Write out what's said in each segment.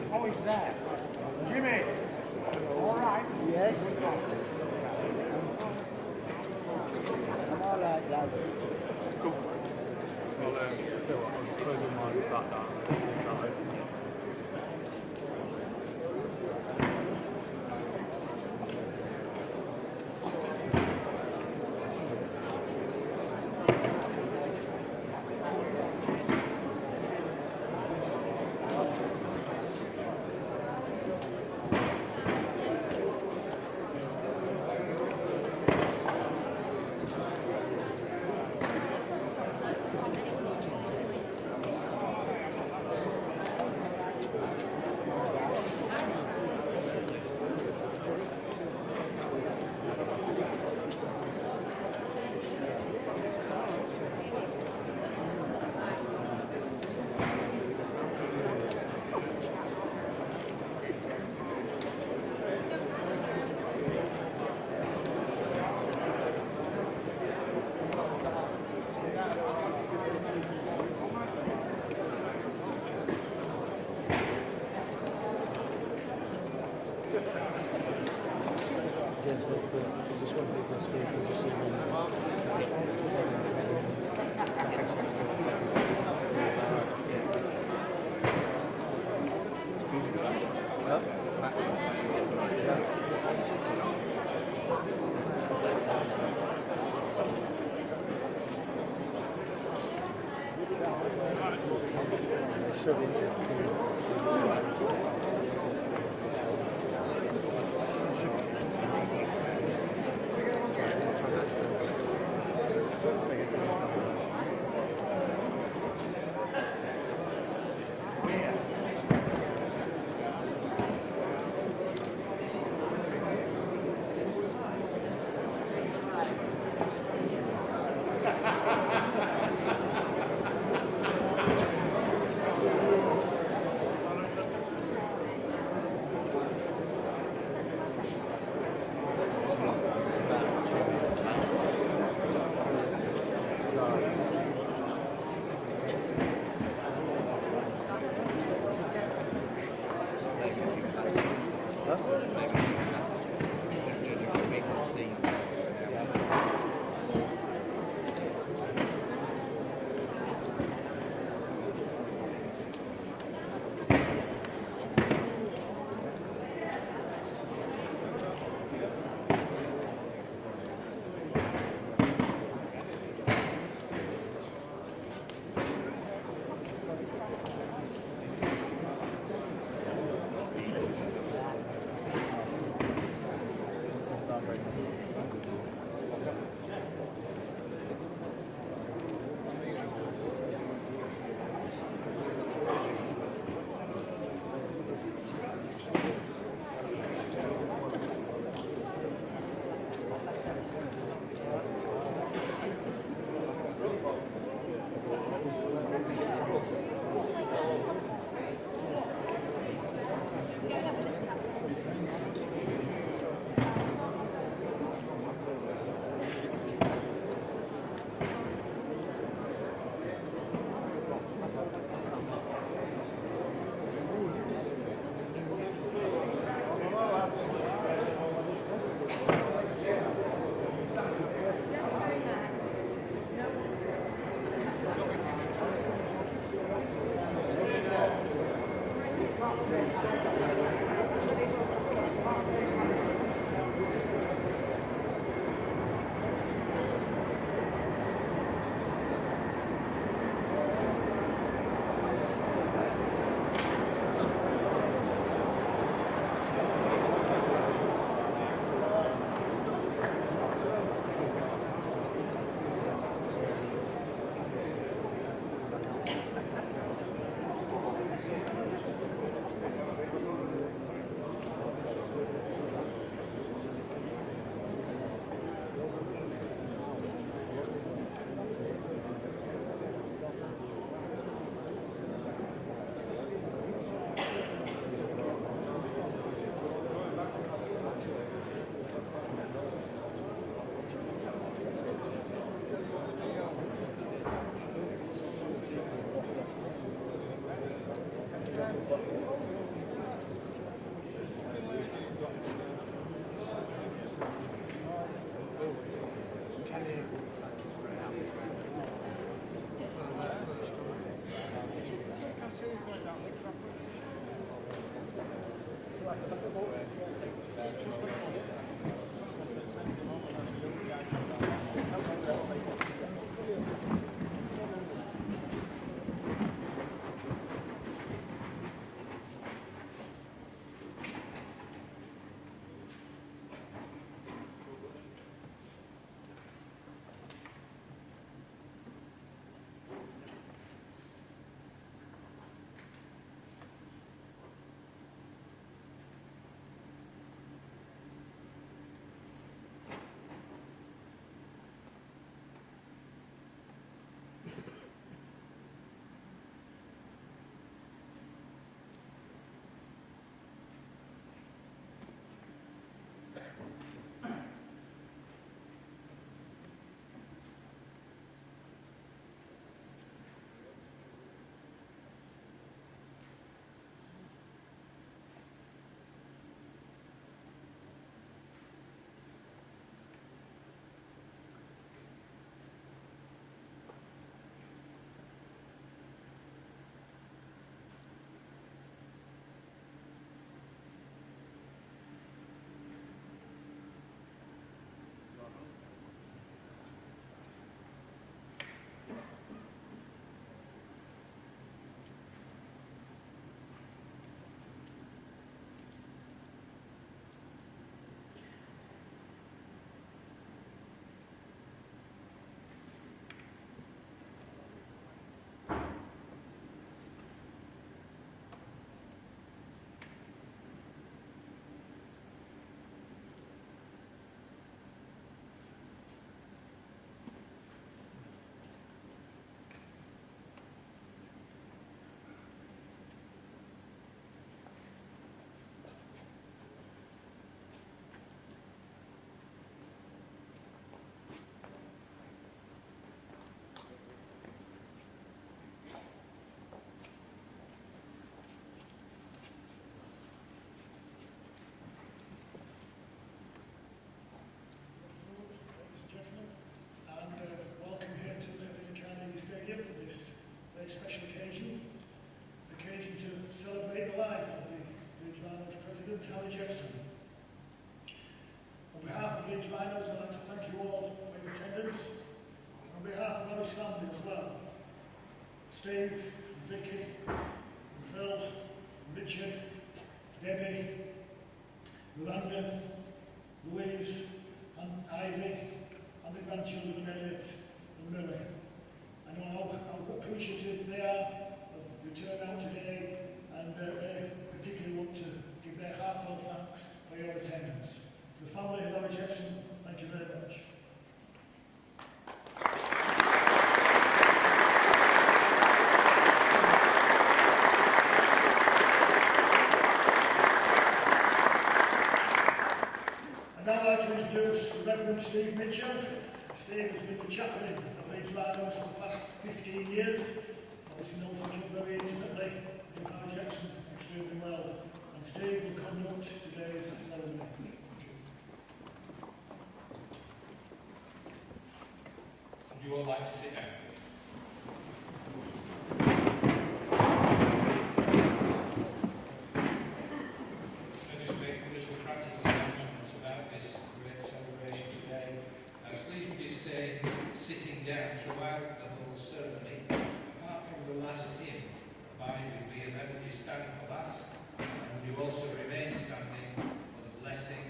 How is that? Jimmy! All right? Yes. I'm all right, lad. Cool. Well, so I'm closing mine back down. James, just one big mistake. Just so Jepson. On behalf of Leeds Rhinos, I'd like to thank you all for your attendance. On behalf of our family as well, Steve, and Vicky, and Phil, and Richard, Debbie, Miranda, Louise, and Ivy, and the grandchildren Elliot and Millie. I know how appreciative they are of the turnout today, and they particularly want to give their heartfelt thanks for your attendance. To the family of Larry Jepson, thank you very much. I'd now like to introduce the Reverend Steve Mitchell. Steve has been the chaplain of Leeds Rhinos for the past 15 years. Obviously knows the club very intimately, knew Larry Jepson extremely well. And Steve will conduct today's ceremony. Would you all like to sit down, please? I'll just make a little practical announcements about this great celebration today. Please would you stay sitting down throughout the whole ceremony, apart from the last hymn, Abide with me, and then would you stand for that? And would you also remain standing for the blessing?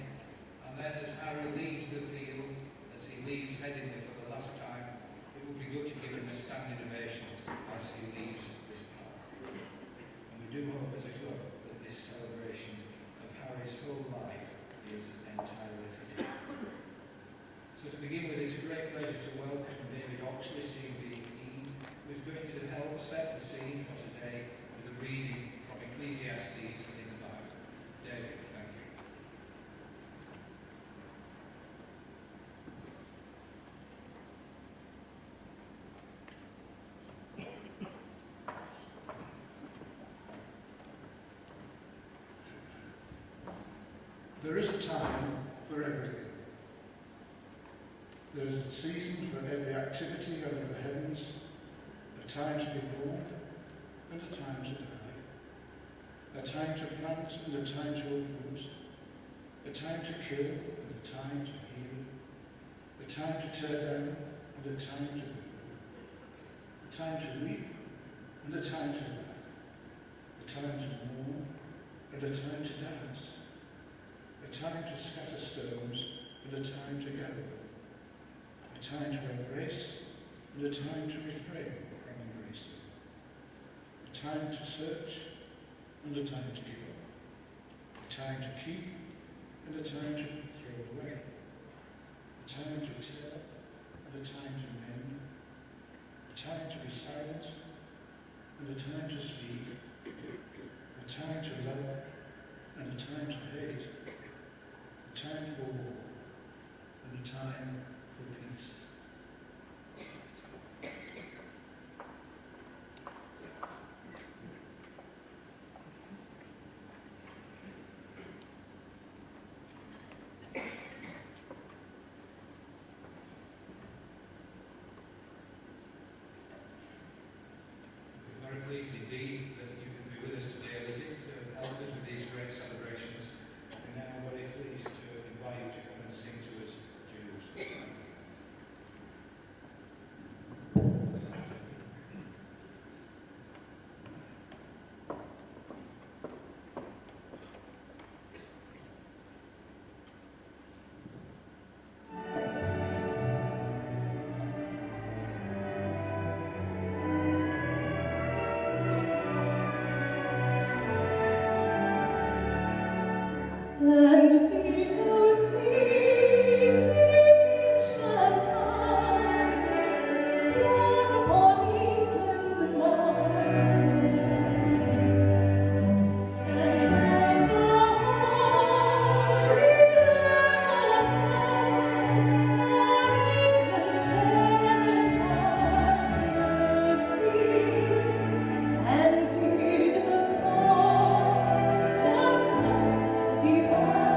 And then as Harry leaves the field, as he leaves Headingley for the last time, it would be good to give him a standing ovation as he leaves this park. And we do hope as a club that this celebration of Harry's whole life is entirely fitting. So to begin with, it's a great pleasure to welcome David Oxley, CBE, who's going to help set the scene for today with a reading from Ecclesiastes in the Bible. David, thank you. There is a time for everything. There is a season for every activity under the heavens, a time to be born and a time to die, a time to plant and a time to uproot, a time to kill and a time to heal, a time to tear down and a time to build, a time to weep and a time to laugh, a time to mourn and a time to dance, a time to scatter stones and a time to gather them, a time to embrace and a time to refrain from embracing, a time to search and a time to give up, a time to keep and a time to throw away, a time to tear and a time to mend, a time to be silent and a time to speak, a time to love and a time to hate, a time for war and a time for peace. We're very pleased indeed that you can be with us today, Lizzie, to help us with these great celebrations. And now I'm very pleased to invite you to come and sing to us, Jews. And Peter's feet within shall die, walk upon England's mountains, and as the holy England's present past will see, and did the court of Christ divine.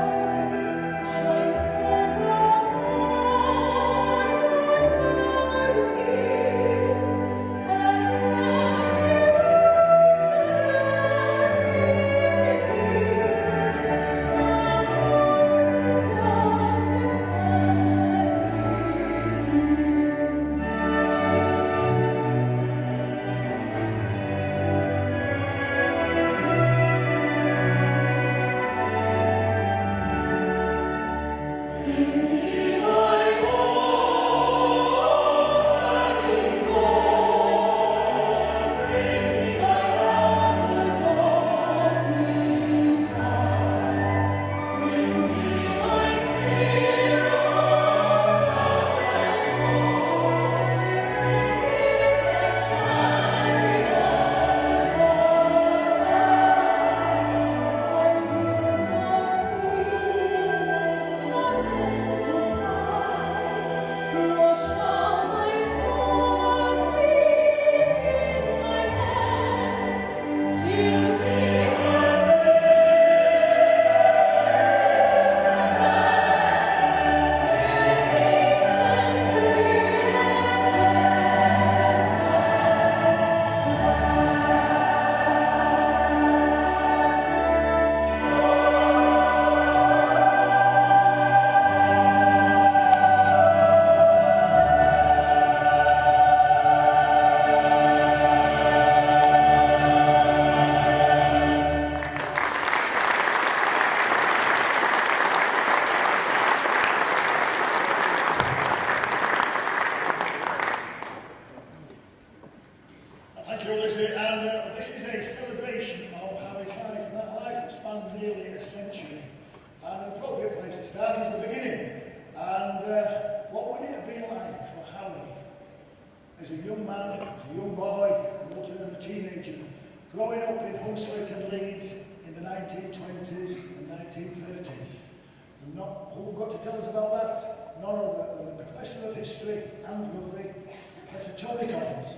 nearly a century. And an appropriate place to start is the beginning. And what would it have been like for Harry, as a young man, as a young boy, and ultimately a teenager, growing up in Hunslet and Leeds in the 1920s and 1930s? And who've got to tell us about that? None other than the Professor of History and Rugby, Professor Tony Collins.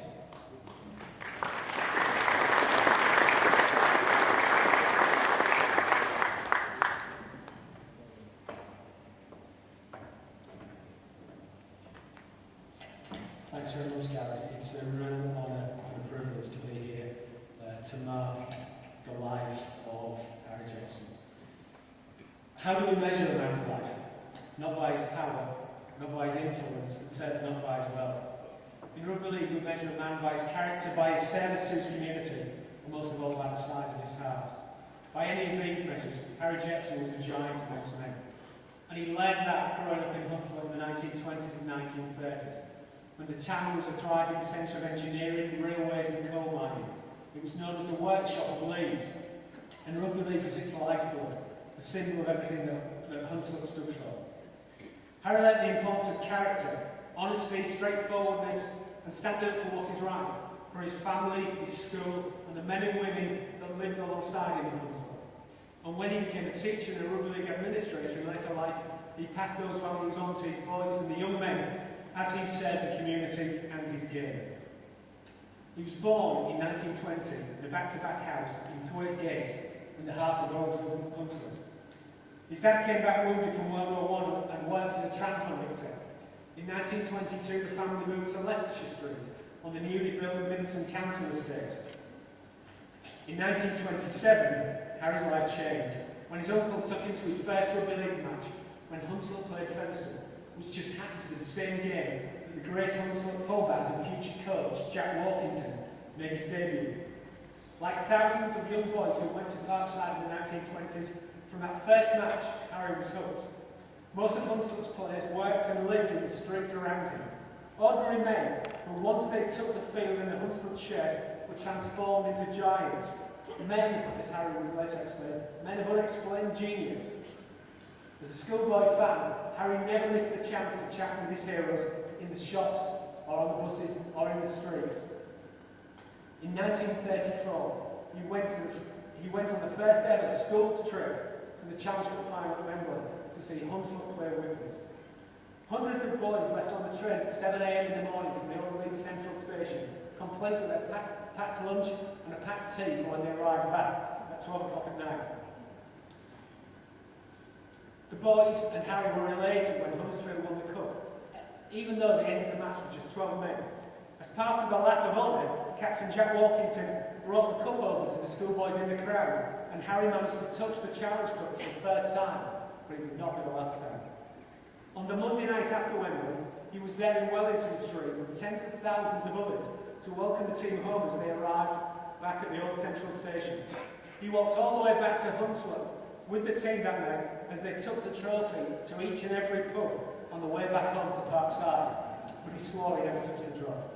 Thanks very much, Gary. It's a real honour and a privilege to be here to mark the life of Harry Jepson. How do we measure a man's life? Not by his power, not by his influence, and certainly not by his wealth. In Rugby League, we measure a man by his character, by his service to his community, and most of all by the size of his heart. By any of these measures, Harry Jepson was a giant amongst men. And he led that growing up in Hunslet in the 1920s and 1930s. When the town was a thriving centre of engineering, railways and coal mining. It was known as the workshop of Leeds, and Rugby League was its lifeblood, the symbol of everything that Hunslet stood for. Harry learnt the importance of character, honesty, straightforwardness, and standing up for what is right, for his family, his school, and the men and women that lived alongside him in Hunslet. And when he became a teacher and a Rugby League administrator in later life, he passed those values on to his boys and the young men, as he served the community and his game. He was born in 1920 in a back-to-back house in Thwaite Gate in the heart of old Hunslet. His dad came back wounded from World War I and worked as a tram conductor. In 1922, the family moved to Leicestershire Street on the newly built Middleton Council estate. In 1927, Harry's life changed when his uncle took him to his first Rugby League match when Hunslet played Featherstone, which just happened to be the same game that the great Hunslet fullback and future coach Jack Walkington made his debut. Like thousands of young boys who went to Parkside in the 1920s, from that first match, Harry was hooked. Most of Hunslet's players worked and lived in the streets around him. Ordinary men who, once they took the field in the Hunslet shirt, were transformed into giants. Men, as Harry would later explain, men of unexplained genius. As a schoolboy fan, Harry never missed the chance to chat with his heroes in the shops, or on the buses, or in the streets. In 1934, he went on the first ever school trip to the Challenge Cup final at Wembley to see Hunslet play Wickers. Hundreds of boys left on the train at 7 a.m. in the morning from the old Leeds Central Station, complete with their packed lunch and a packed tea for when they arrived back at 12 o'clock at night. The boys and Harry were elated when Huddersfield won the cup, even though they ended the match with just 12 men. As part of the lap of honour, Captain Jack Walkington brought the cup over to the schoolboys in the crowd, and Harry managed to touch the Challenge Cup for the first time, but it would not be the last time. On the Monday night after Wembley, he was there in Wellington Street with tens of thousands of others to welcome the team home as they arrived back at the old Central Station. He walked all the way back to Hunslet with the team that night as they took the trophy to each and every pub on the way back home to Parkside, but he swore he never touched a drop.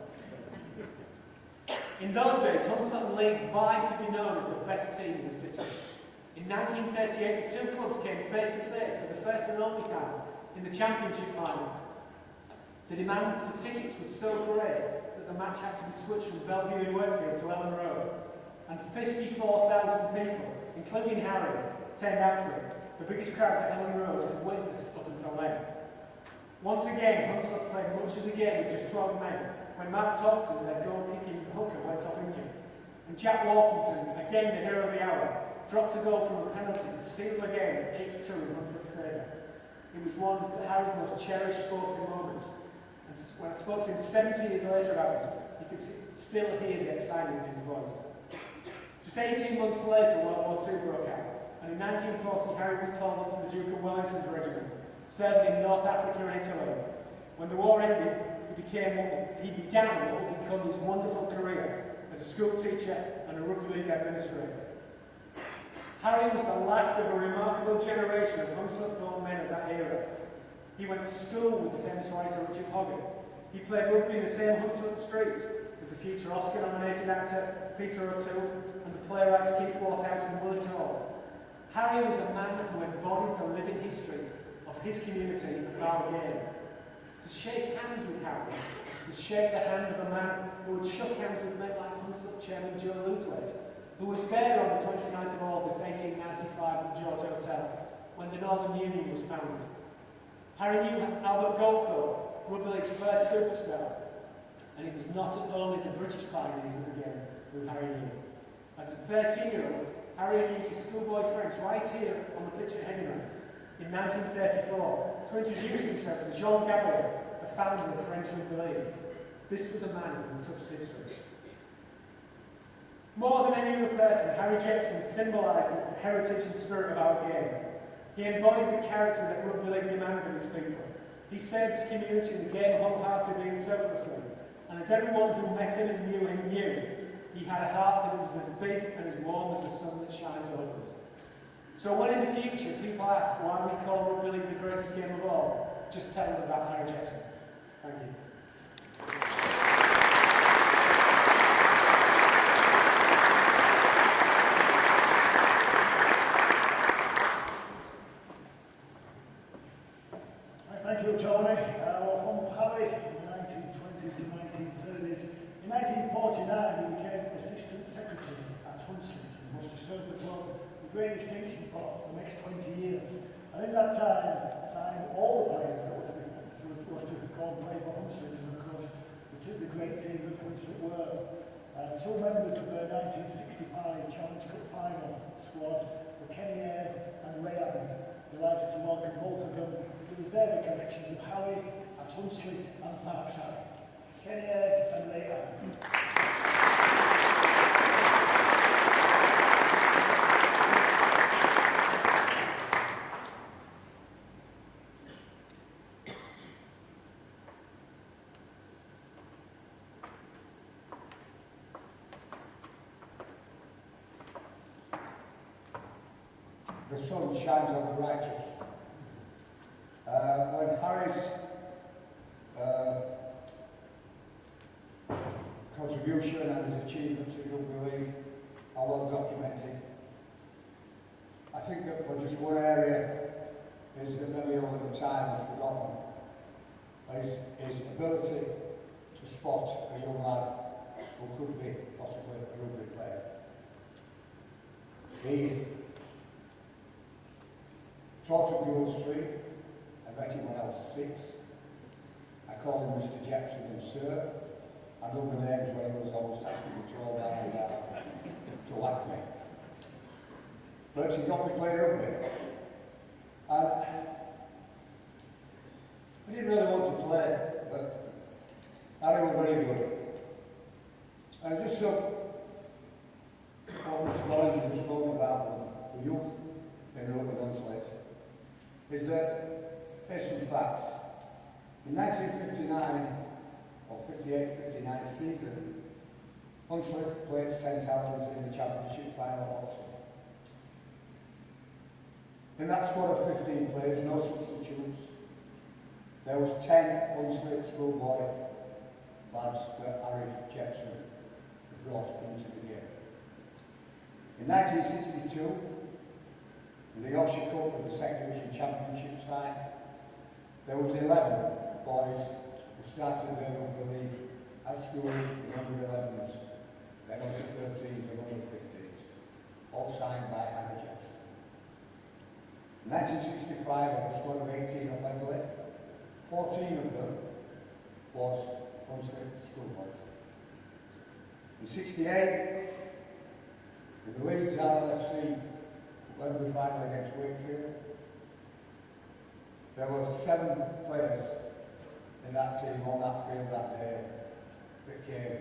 In those days, Hunslet and Leeds vied to be known as the best team in the city. In 1938, the two clubs came face to face for the first and only time in the Championship final. The demand for tickets was so great that the match had to be switched from Bellevue in Wakefield to Ellen Road, and 54,000 people, including Harry, turned out for it, the biggest crowd that Ellen Road had witnessed up until then. Once again, Hunslet played much of the game with just 12 men, when Matt Thompson, their goal-kicking hooker, went off injured. And Jack Walkington, again the hero of the hour, dropped a goal from a penalty to seal the game 8-2 in Hunslet's favour. It was one of Harry's most cherished sporting moments. And when I spoke to him 70 years later about this, he could still hear the excitement in his voice. Just 18 months later, World War II broke out, and in 1940, Harry was called up to the Duke of Wellington's regiment, serving in North Africa and Italy. When the war ended, he began what would become his wonderful career as a school teacher and a Rugby League administrator. Harry was the last of a remarkable generation of Hunslet-born men of that era. He went to school with the famous writer Richard Hoggett. He played rugby in the same Hunslet streets as the future Oscar-nominated actor Peter O'Toole and the playwrights Keith Waterhouse and Willie Tall. Harry was a man who embodied the living history of his community and our game. To shake hands with Harry was to shake the hand of a man who had shook hands with men like Hunslet Chairman Joe Luthwaite, who was there on the 29th of August 1895 at the George Hotel when the Northern Union was founded. Harry knew Albert Goldthorpe, Rugby League's first superstar, and it was not only the British pioneers of the game who Harry knew. As a 13-year-old, Harry had used his schoolboy French right here on the pitch at Headingley in 1934 to introduce himself as Jean Gabriel, the founder of French Rugby League. This was a man who touched history. More than any other person, Harry Jepson symbolised the heritage and spirit of our game. He embodied the character that Rugby League demands of its people. He served his community in the game wholeheartedly and selflessly, and as everyone who met him and knew him knew, he had a heart that was as big and as warm as the sun that shines over us. So when in the future people ask why we call Rugby League the greatest game of all, just tell them about Harry Jepson. Thank you. Thank you, Tony. From Harry in the 1920s and 1930s, in 1949 he became Assistant Secretary at Hunslet and was to serve the club with great distinction for the next 20 years. And in that time, signed all the players that were to come and play for Hunslet, and of course, the great team that Hunslet were. Two members of the 1965 Challenge Cup final squad were Kenny Eyre and Ray Abbey. Delighted to welcome both of them to give us their recollections of Harry at Hunslet and Parkside. Kenny Eyre and Ray Abbey. The sun shines on the righteous. When Harry's contribution and his achievements in Rugby League are well documented, I think that for just one area is that maybe over the time is forgotten, is his ability to spot a young lad who could be possibly a rugby player. He taught at Grove Street. I met him when I was 6. I called him Mr. Jepson and Sir, and other names when he was almost asking me to all down to whack me. But he got me playing rugby. And I didn't really want to play, but Harry was very good. And just what Mr. Collins has spoken about the youth in Rugby League is that here's some facts. In 1959 or 58-59 season, Hunslet played St Helens in the championship final at Oxford. In that squad of 15 players, no substitutes, there was 10 Hunslet schoolboy lads that Harry Jepson brought into the game. In 1962, in the Yorkshire Cup of the Second Division Championship side, there was 11 boys who started their Rugby League at school in under 11s, then on to 13s and under 15s, all signed by Harry Jepson. In 1965, on the squad of 18 at Wembley, 14 of them was Hunslet schoolboys. In 68, in the Leeds RLFC Wembley final against Wakefield, there were 7 players in that team on that field that day that came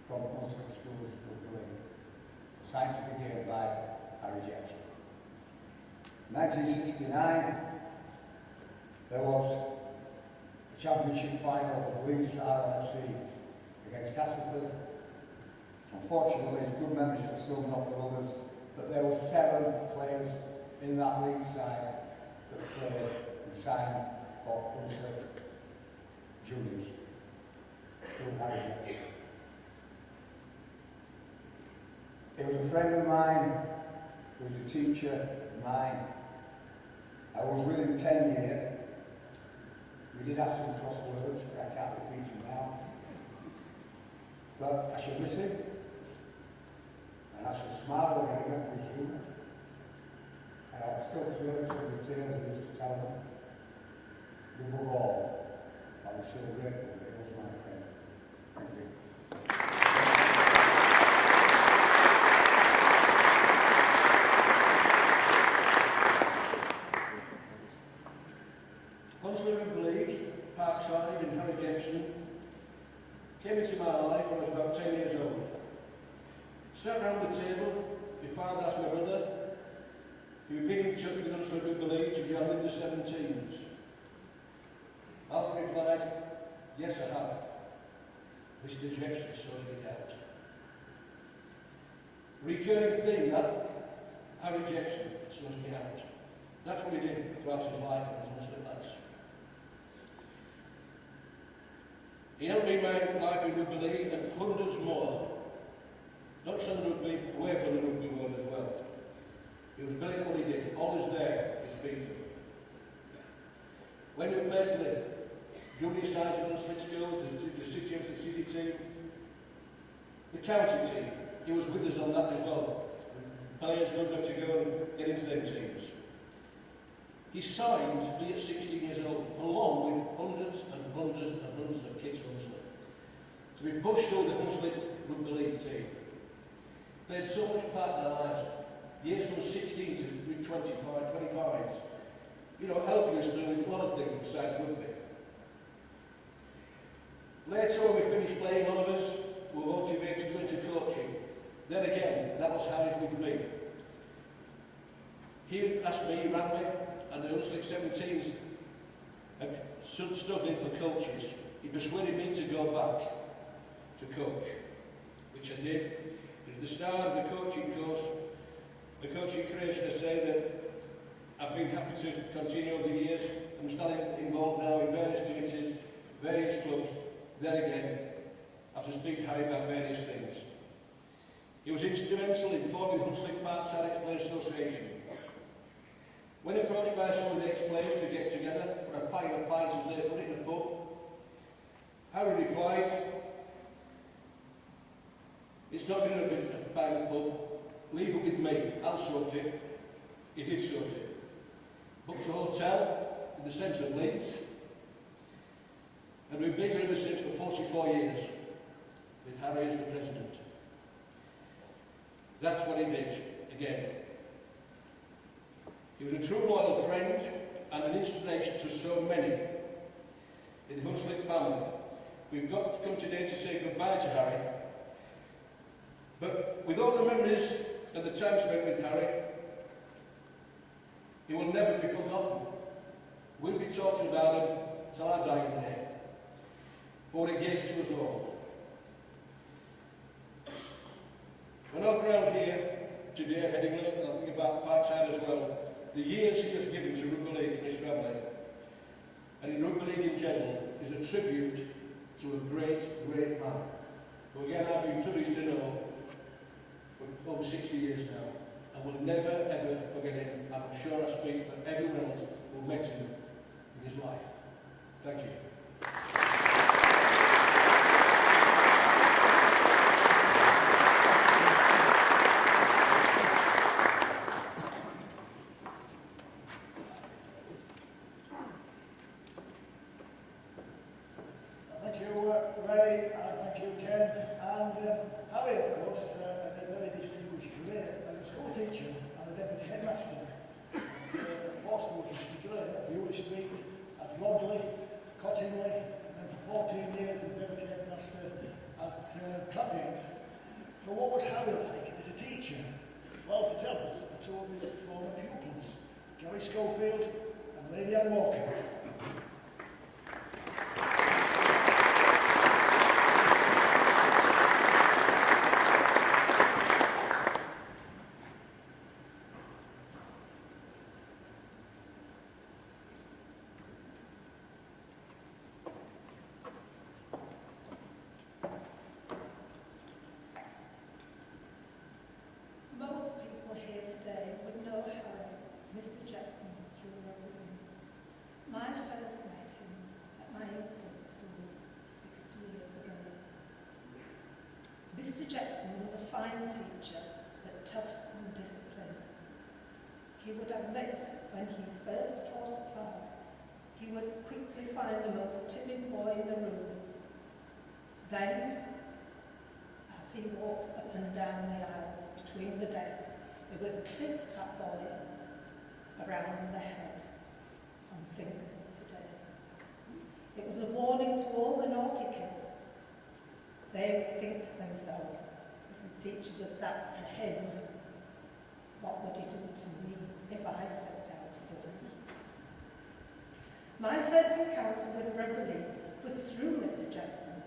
from Hunslet Schools Rugby League, signed to the game by Harry Jepson. In 1969, there was a championship final of Leeds RLFC against Castleford. Unfortunately, it's good memories for some, not for others, but there were 7 players in that league side that played and signed for Hunslet Juniors through Harry Jepson. He was a friend of mine who was a teacher of mine. I was with him 10 years. We did have some crosswords, but I can't repeat them now. But I shall miss him, and I shall smile at him at his humour. And I'll still thrill at some of the tales he used to tell them. Above all, I was so grateful that he was my friend. Thank you. Rugby League, Parkside and Harry Jepson came into my life when I was about 10 years old. Sat round the table, my father asked my brother if he had been in touch with us for Rugby League to join in the 17s. Albert replied, yes I have. Mr. Jepson sorted it out. Recurring theme that Harry Jepson sorted it out. That's what he did throughout his life as a Muslim lads. He helped me in my life in Rugby League and hundreds more. Not just on the rugby, away from the rugby world as well. He was brilliant what he did, always there to speak to. When we played for the junior sides of the split schools, the city of the city team, the county team, he was with us on that as well. Players good enough to go and get into their teams. He signed me at 16 years old, along with hundreds and hundreds and hundreds of kids from Hunslet, to be pushed through the Hunslet Rugby League team. Played so much part in our lives, years from 16 to 25, 25s, you know, helping us through with a lot of things besides rugby. Later on, we finished playing, one of us were motivated to go into coaching. Then again, that was how it would be. He asked me, he rang me, and the Hunslet 17s had struggling for coaches. He persuaded me to go back to coach, which I did. At the start of the coaching course, the coaching career, should I say that I've been happy to continue over the years. I'm still involved now in various committees, various clubs. Then again, I have to speak to Harry about various things. He was instrumental in forming the Hunslet Parkside Ex-Players Association. When approached by some of the ex-players to get together for a pint of pints as they put it in a pub, Harry replied, it's not good enough a pint of pub, leave it with me, I'll sort it. He did sort it. Booked a hotel in the centre of Leeds, and we've been here ever since for 44 years, with Harry as the president. That's what he did, again. He was a true loyal friend and an inspiration to so many in the Hunslet family. We've got to come today to say goodbye to Harry, but with all the memories and the time spent with Harry, he will never be forgotten. We'll be talking about him till our dying day, for what he gave to us all. When I look around here today at Headingley, and I think about Parkside as well, the years he has given to Rugby League and his family, and in Rugby League in general, is a tribute to a great, great man, who again I've been privileged to know for over 60 years now. I will never ever forget him. I'm sure I speak for everyone else who met him in his life. Thank you. Thank you, Ray, and thank you, Ken. And Harry, of course, had a very distinguished career as a school teacher and a deputy headmaster. Four schools in particular, at Bewley Street, at Rodley, Cottingley, and then for 14 years as deputy headmaster at Clapgate. So what was Harry like as a teacher? Well, to tell us, two of his former pupils, Gary Schofield and Lady Ann Walker. Most people here today would admit when he first taught a class, he would quickly find the most timid boy in the room. Then, as he walked up and down the aisles between the desks, he would clip that boy around the head and think of today. It was a warning to all the naughty kids. They would think to themselves, if the teacher does that to him, what would he do to me if I stepped out of the room? My first encounter with Rugby League was through Mr. Jepson.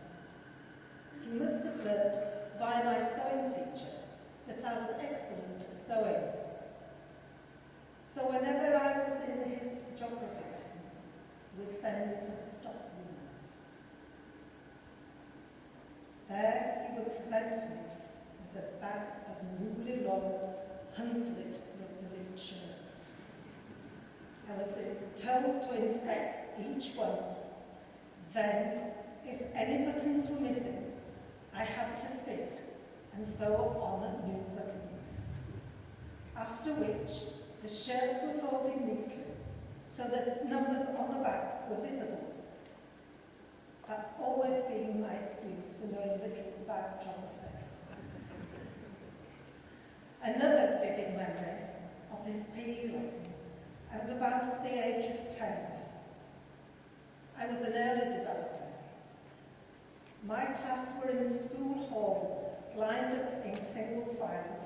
He must have learned by my sewing teacher that I was excellent at sewing. So whenever I was in his geography lesson, he would send me to the stock room. There he would present me with a bag of newly loaned Hunslet Rugby League shirts. I was told to inspect each one. Then, if any buttons were missing, I had to sit and sew on new buttons. After which, the shirts were folded neatly so that numbers on the back were visible. That's always been my excuse for knowing little about geography. Another vivid memory of his PE lesson, I was about the age of 10. I was an early developer. My class were in the school hall, lined up in single file,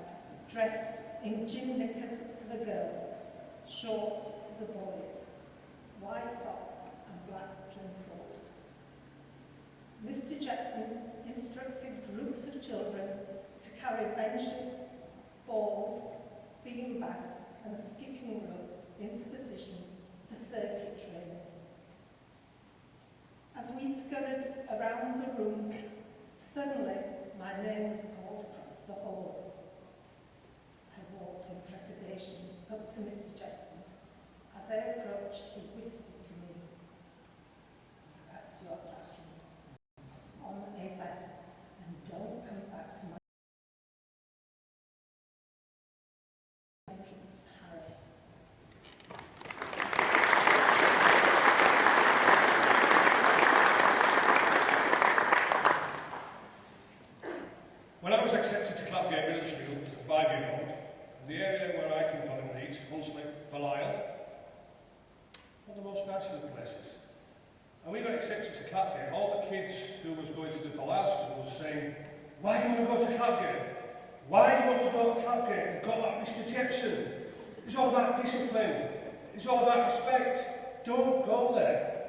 dressed in gym knickers for the girls, shorts for the boys, white socks and black plimsolls. Mr. Jepson instructed groups of children to carry benches, balls, bean bags and skipping ropes into position for circuit training. As we scurried around the room, suddenly my name was called across the hall. I walked in trepidation up to Mr. Jepson. As I approached, he whispered to me, "That's your classroom. Put on a vest and don't come back to my Harry." When I was accepted to Clapgate Middle School as a 5-year-old, the area where I come from in Leeds, Hunslet, Belial, one of the most nice of the places. And we got accepted to Clapgate. All the kids who was going to the Belial school was saying, "Why do you want to go to Clapgate? Why do you want to go to Clapgate? You've got that Mr. Jepson. It's all about discipline. It's all about respect. Don't go there."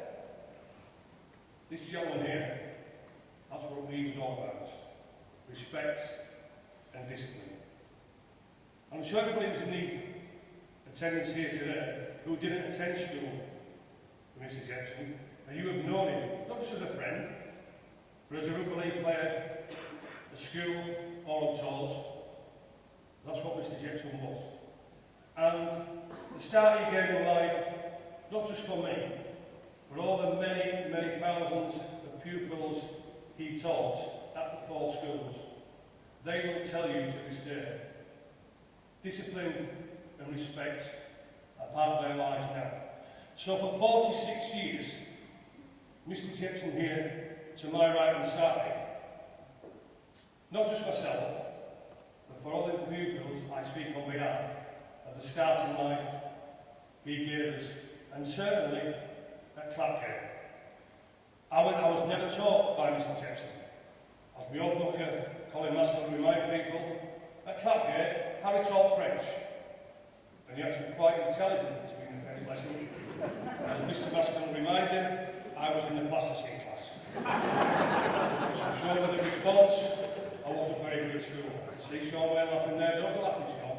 This gentleman here, that's what we was all about. Respect and discipline. I'm sure everybody was in the attendance here today who didn't attend school with Mr. Jepson, and you have known him, not just as a friend, but as a rugby league player, at school or on tours. That's what Mr. Jepson was. And the start he gave in life, not just for me, but all the many, many thousands of pupils he taught at the 4 schools, they will tell you to this day, discipline and respect are part of their lives now. So for 46 years, Mr. Jepson here, to my right hand side, not just myself, but for all the pupils I speak on behalf of the start in life he gave us, and certainly at Clapgate. I was never taught by Mr. Jepson. As my old booker, Colin Maskell, remind people, at Clapgate, Harry taught French, and he had to be quite intelligent to be in the French lesson. As Mr. Maskell reminded you, I was in the plasticine class. So I'm sure with the response, I wasn't very good at school. See Sean Wayne laughing there, don't go laughing, Sean.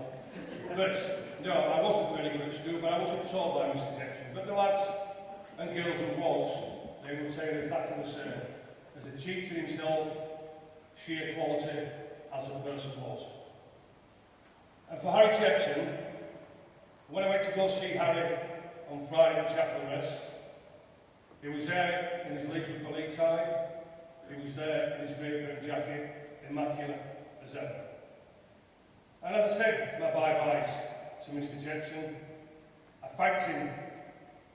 But no, I wasn't very good at school, but I wasn't taught by Mr. Jepson. But the lads and girls who was, they would tell you exactly the same. As a teacher himself, sheer quality as a person was. And for Harry Jepson, when I went to go see Harry on Friday at Chapel Rest, he was there in his Leeds Rugby League tie, he was there in his great big jacket, immaculate as ever. And as I said my bye-byes to Mr. Jepson, I thanked him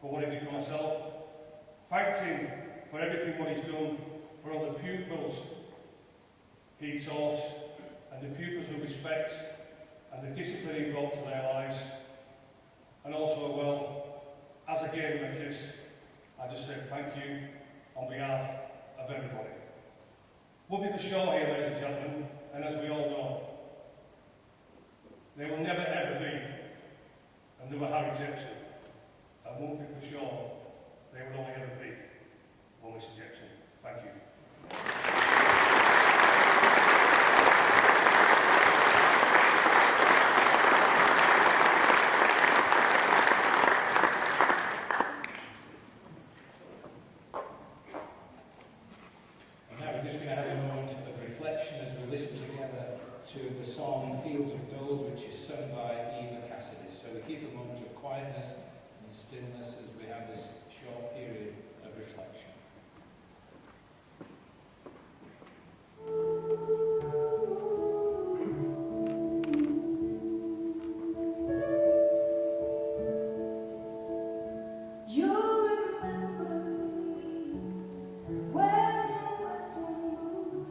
for what he did for myself, thanked him for everything what he's done for all the pupils he taught, and the pupils who respect and the discipline he brought to their lives. And also, well, as I gave him a kiss, I just said thank you on behalf of everybody. We'll be for sure here, ladies and gentlemen, and as we all know, there will never ever be another Harry Jepson. And one thing for sure, there will only ever be one Mr. Jepson. Thank you. And now we're just going to have a moment of reflection as we listen together to the song Fields of Gold, which is sung by Eva Cassidy. So we keep a moment of quietness and stillness as we have this short period of reflection. You remember me when I was removed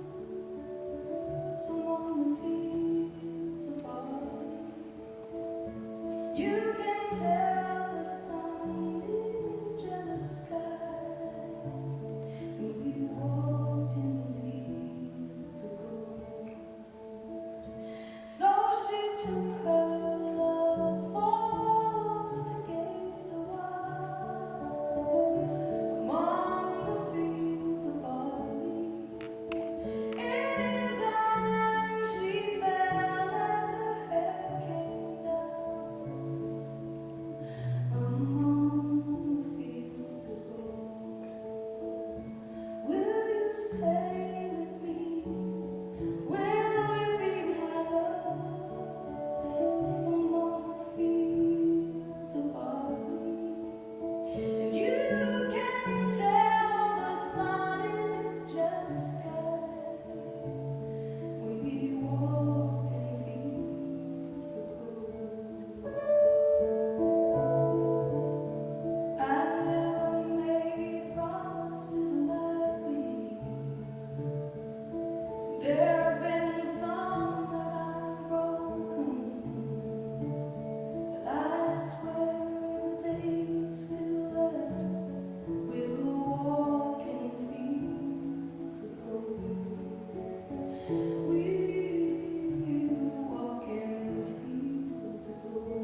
among the fields of barley. You can tell the sun is jealous sky when we walked in the fields of gold. So she took her love for to gaze a while among the fields of barley. In his arms she fell as her hair came down among the fields of gold. Will you stay with me? Will you be my love among the fields of barley? And you can tell the sun in its jealous sky when we walked in fields of gold. I never made promises lightly. There have been some that I've broken, but I swear they still left. We'll walk in fields of gold. We'll walk in fields of gold.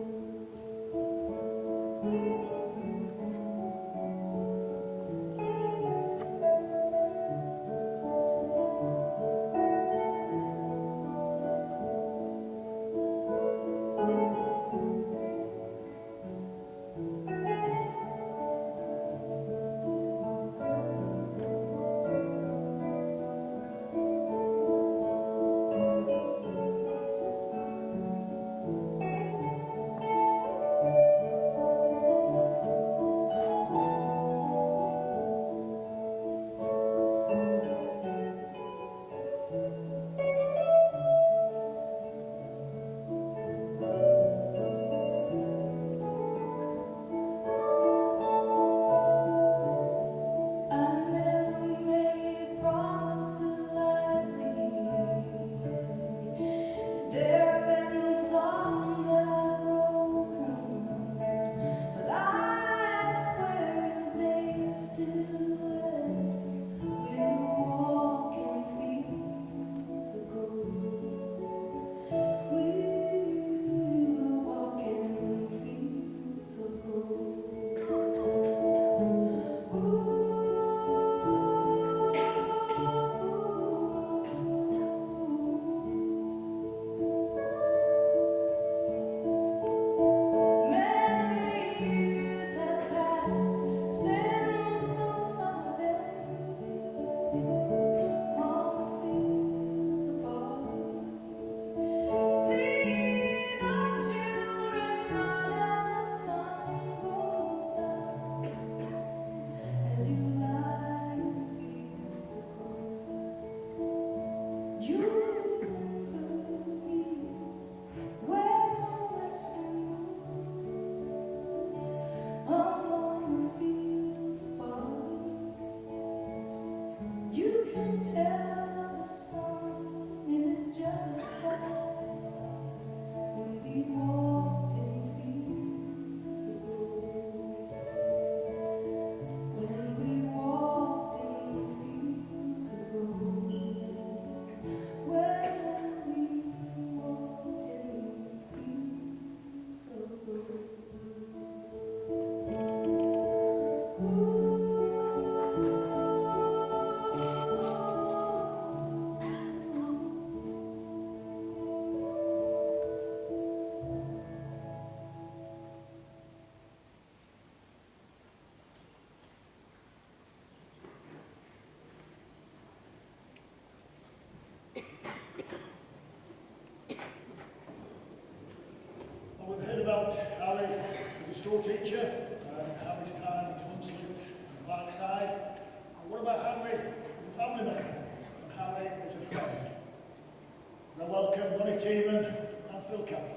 school teacher, Harry's time at Hunslet and Parkside. And what about Harry as a family member and Harry as a friend? And I welcome Ronnie Teeman and Phil Campbell.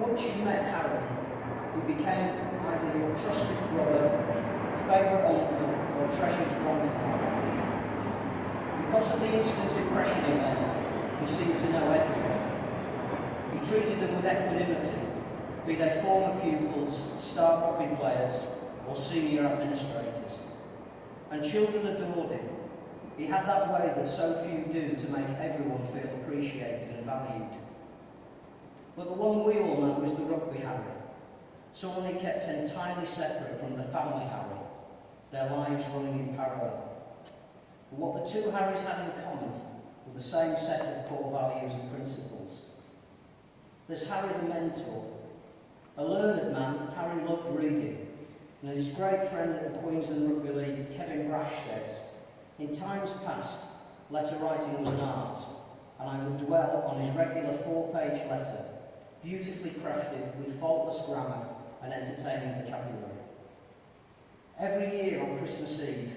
Once you've met Harry, he became either your trusted brother, favourite uncle, or treasured grandfather. Because of the instant impression he left, he seemed to know everyone. He treated them with equanimity, be they former pupils, star rugby players, or senior administrators. And children adored him. He had that way that so few do to make everyone feel appreciated and valued. But the one we all know is the rugby Harry, someone he kept entirely separate from the family Harry, their lives running in parallel. But what the two Harrys had in common were the same set of core values and principles. There's Harry the mentor. A learned man, Harry loved reading, and as his great friend at the Queensland Rugby League, Kevin Brash, says, in times past, letter writing was an art, and I would dwell on his regular 4-page letter, beautifully crafted with faultless grammar and entertaining vocabulary. Every year on Christmas Eve,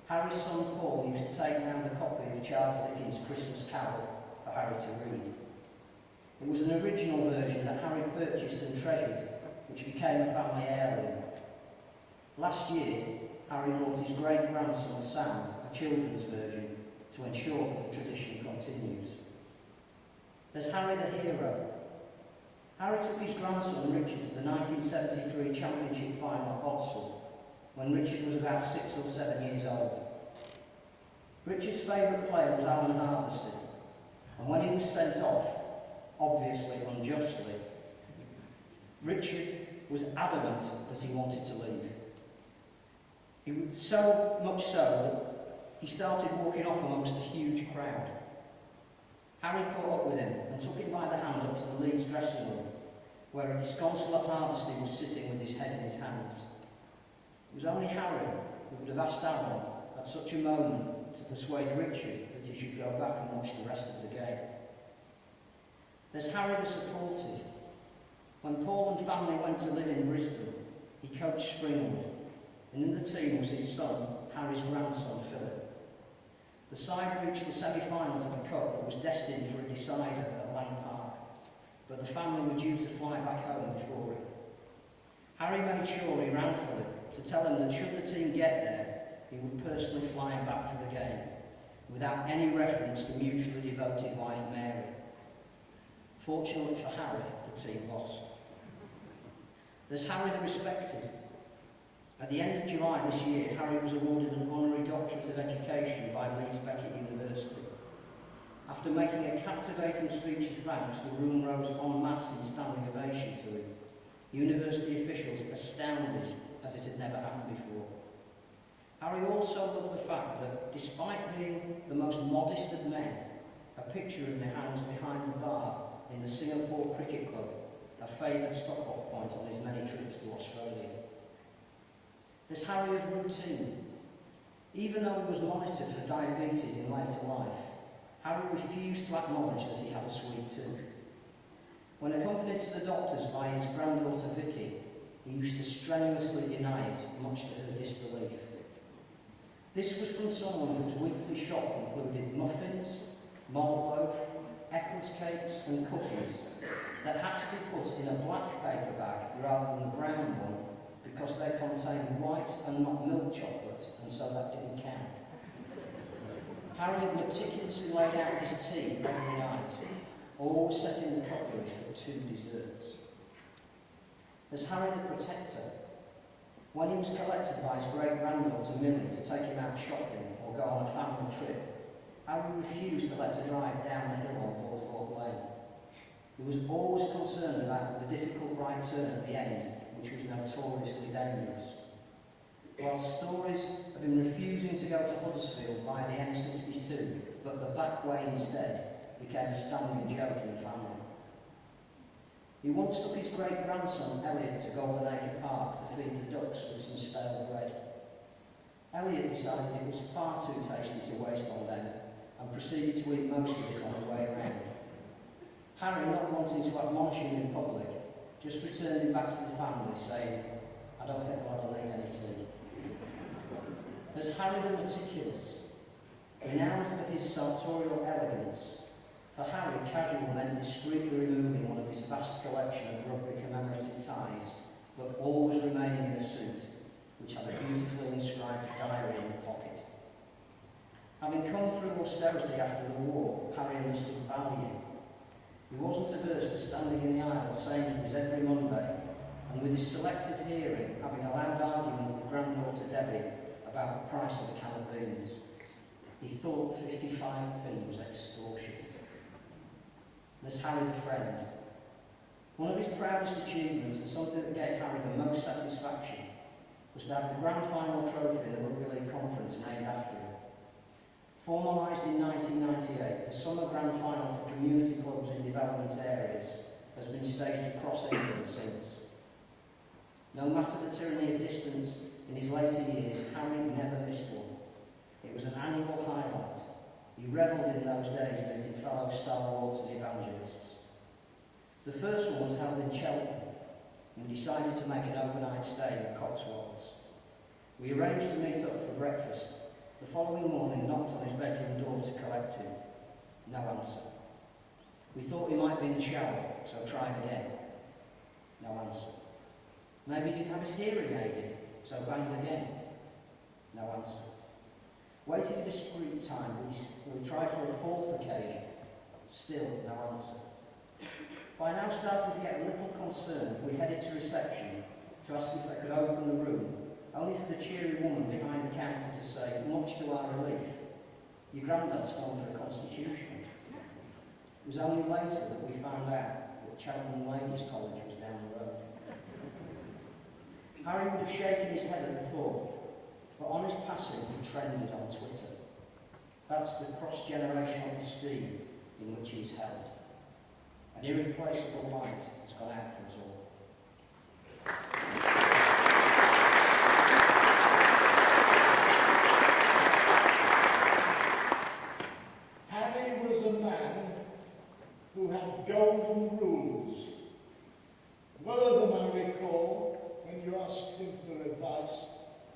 Harry's son Paul used to take round a copy of Charles Dickens' Christmas Carol for Harry to read. It was an original version that Harry purchased and treasured, which became a family heirloom. Last year, Harry bought his great-grandson Sam a children's version to ensure that the tradition continues. There's Harry the hero. Harry took his grandson Richard to the 1973 Championship final at Odsal, when Richard was about 6 or 7 years old. Richard's favourite player was Alan Hardesty, and when he was sent off, obviously unjustly, Richard was adamant that he wanted to leave. He was so much so that he started walking off amongst the huge crowd. Harry caught up with him and took him by the hand up to the Leeds dressing room, where a disconsolate Hardesty was sitting with his head in his hands. It was only Harry who would have asked Alan at such a moment to persuade Richard that he should go back and watch the rest of the game. There's Harry the supportive. When Paul and family went to live in Brisbane, he coached Springwood, and in the team was his son, Harry's grandson, Philip. The side reached the semi-finals of the Cup that was destined for a decider at Lang Park, but the family were due to fly back home before it. Harry made sure he ran Philip to tell him that should the team get there, he would personally fly him back for the game, without any reference to mutually devoted wife Mary. Fortunately for Harry, the team lost. There's Harry the respected. At the end of July this year, Harry was awarded an honorary doctorate of education by Leeds Beckett University. After making a captivating speech of thanks, the room rose en masse in standing ovation to him. University officials astounded as it had never happened before. Harry also loved the fact that, despite being the most modest of men, a picture of him hangs behind the bar in the Singapore Cricket Club, a favoured stop-off point on his many trips to Australia. There's Harry of routine. Even though he was monitored for diabetes in later life, Harry refused to acknowledge that he had a sweet tooth. When accompanied to the doctors by his granddaughter Vicky, he used to strenuously deny it, much to her disbelief. This was from someone whose weekly shop included muffins, mulled loaf, Eccles cakes and cookies that had to be put in a black paper bag rather than the brown one because they contained white and not milk chocolate, and so that didn't count. Harry had meticulously laid out his tea every night, always setting the cutlery for 2 desserts. There's Harry the protector. When he was collected by his great-granddaughter Millie to take him out shopping or go on a family trip, Harry refused to let her drive down the hill on Hawthorpe Lane. He was always concerned about the difficult right turn at the end, which was notoriously dangerous. while stories of him refusing to go to Huddersfield via the M62, but the back way instead, became a standing joke in the family. He once took his great-grandson Elliot to Golden Acre Park to feed the ducks with some stale bread. Elliot decided it was far too tasty to waste on them and proceeded to eat most of it on the way round. Harry, not wanting to admonish him in public, just returned him back to the family, saying, "I don't think I'll ever make any tea." As Harry the Meticulous, renowned for his sartorial elegance, for Harry casual meant discreetly removing one of his vast collection of rugby commemorative ties, but always remaining in a suit, which had a beautifully inscribed diary in the pocket. Having come through austerity after the war, Harry understood value. He wasn't averse to standing in the aisle at Sainsbury's every Monday, and with his selective hearing, having a loud argument with granddaughter Debbie about the price of a can of beans. He thought 55p was extortionate. There's Harry the Friend. One of his proudest achievements, and something that gave Harry the most satisfaction, was to have the grand final trophy in the Rugby League conference named after him. Formalised in 1998, the summer grand final for community clubs in development areas has been staged across England since. No matter the tyranny of distance, in his later years, Harry never missed one. It was an annual highlight. He revelled in those days meeting fellow stalwarts and evangelists. The first one was held in Cheltenham, and we decided to make an overnight stay in the Cotswolds. We arranged to meet up for breakfast. The following morning, knocked on his bedroom door to collect him. No answer. We thought he might be in the shower, so tried again. No answer. Maybe he didn't have his hearing aided, so banged again. No answer. Waiting a discreet time, we tried for a fourth occasion. Still no answer. By now starting to get a little concerned, we headed to reception to ask if they could open the room, only for the cheery woman behind the counter to say, much to our relief, "Your granddad's gone for a constitutional." It was only later that we found out that Cheltenham Ladies College was down the road. Harry would have shaken his head at the thought, but on his passing he trended on Twitter. That's the cross-generational esteem in which he's held. An irreplaceable light has gone out for us all. Harry was a man who had golden rules. One of them, I recall, when you asked him for advice,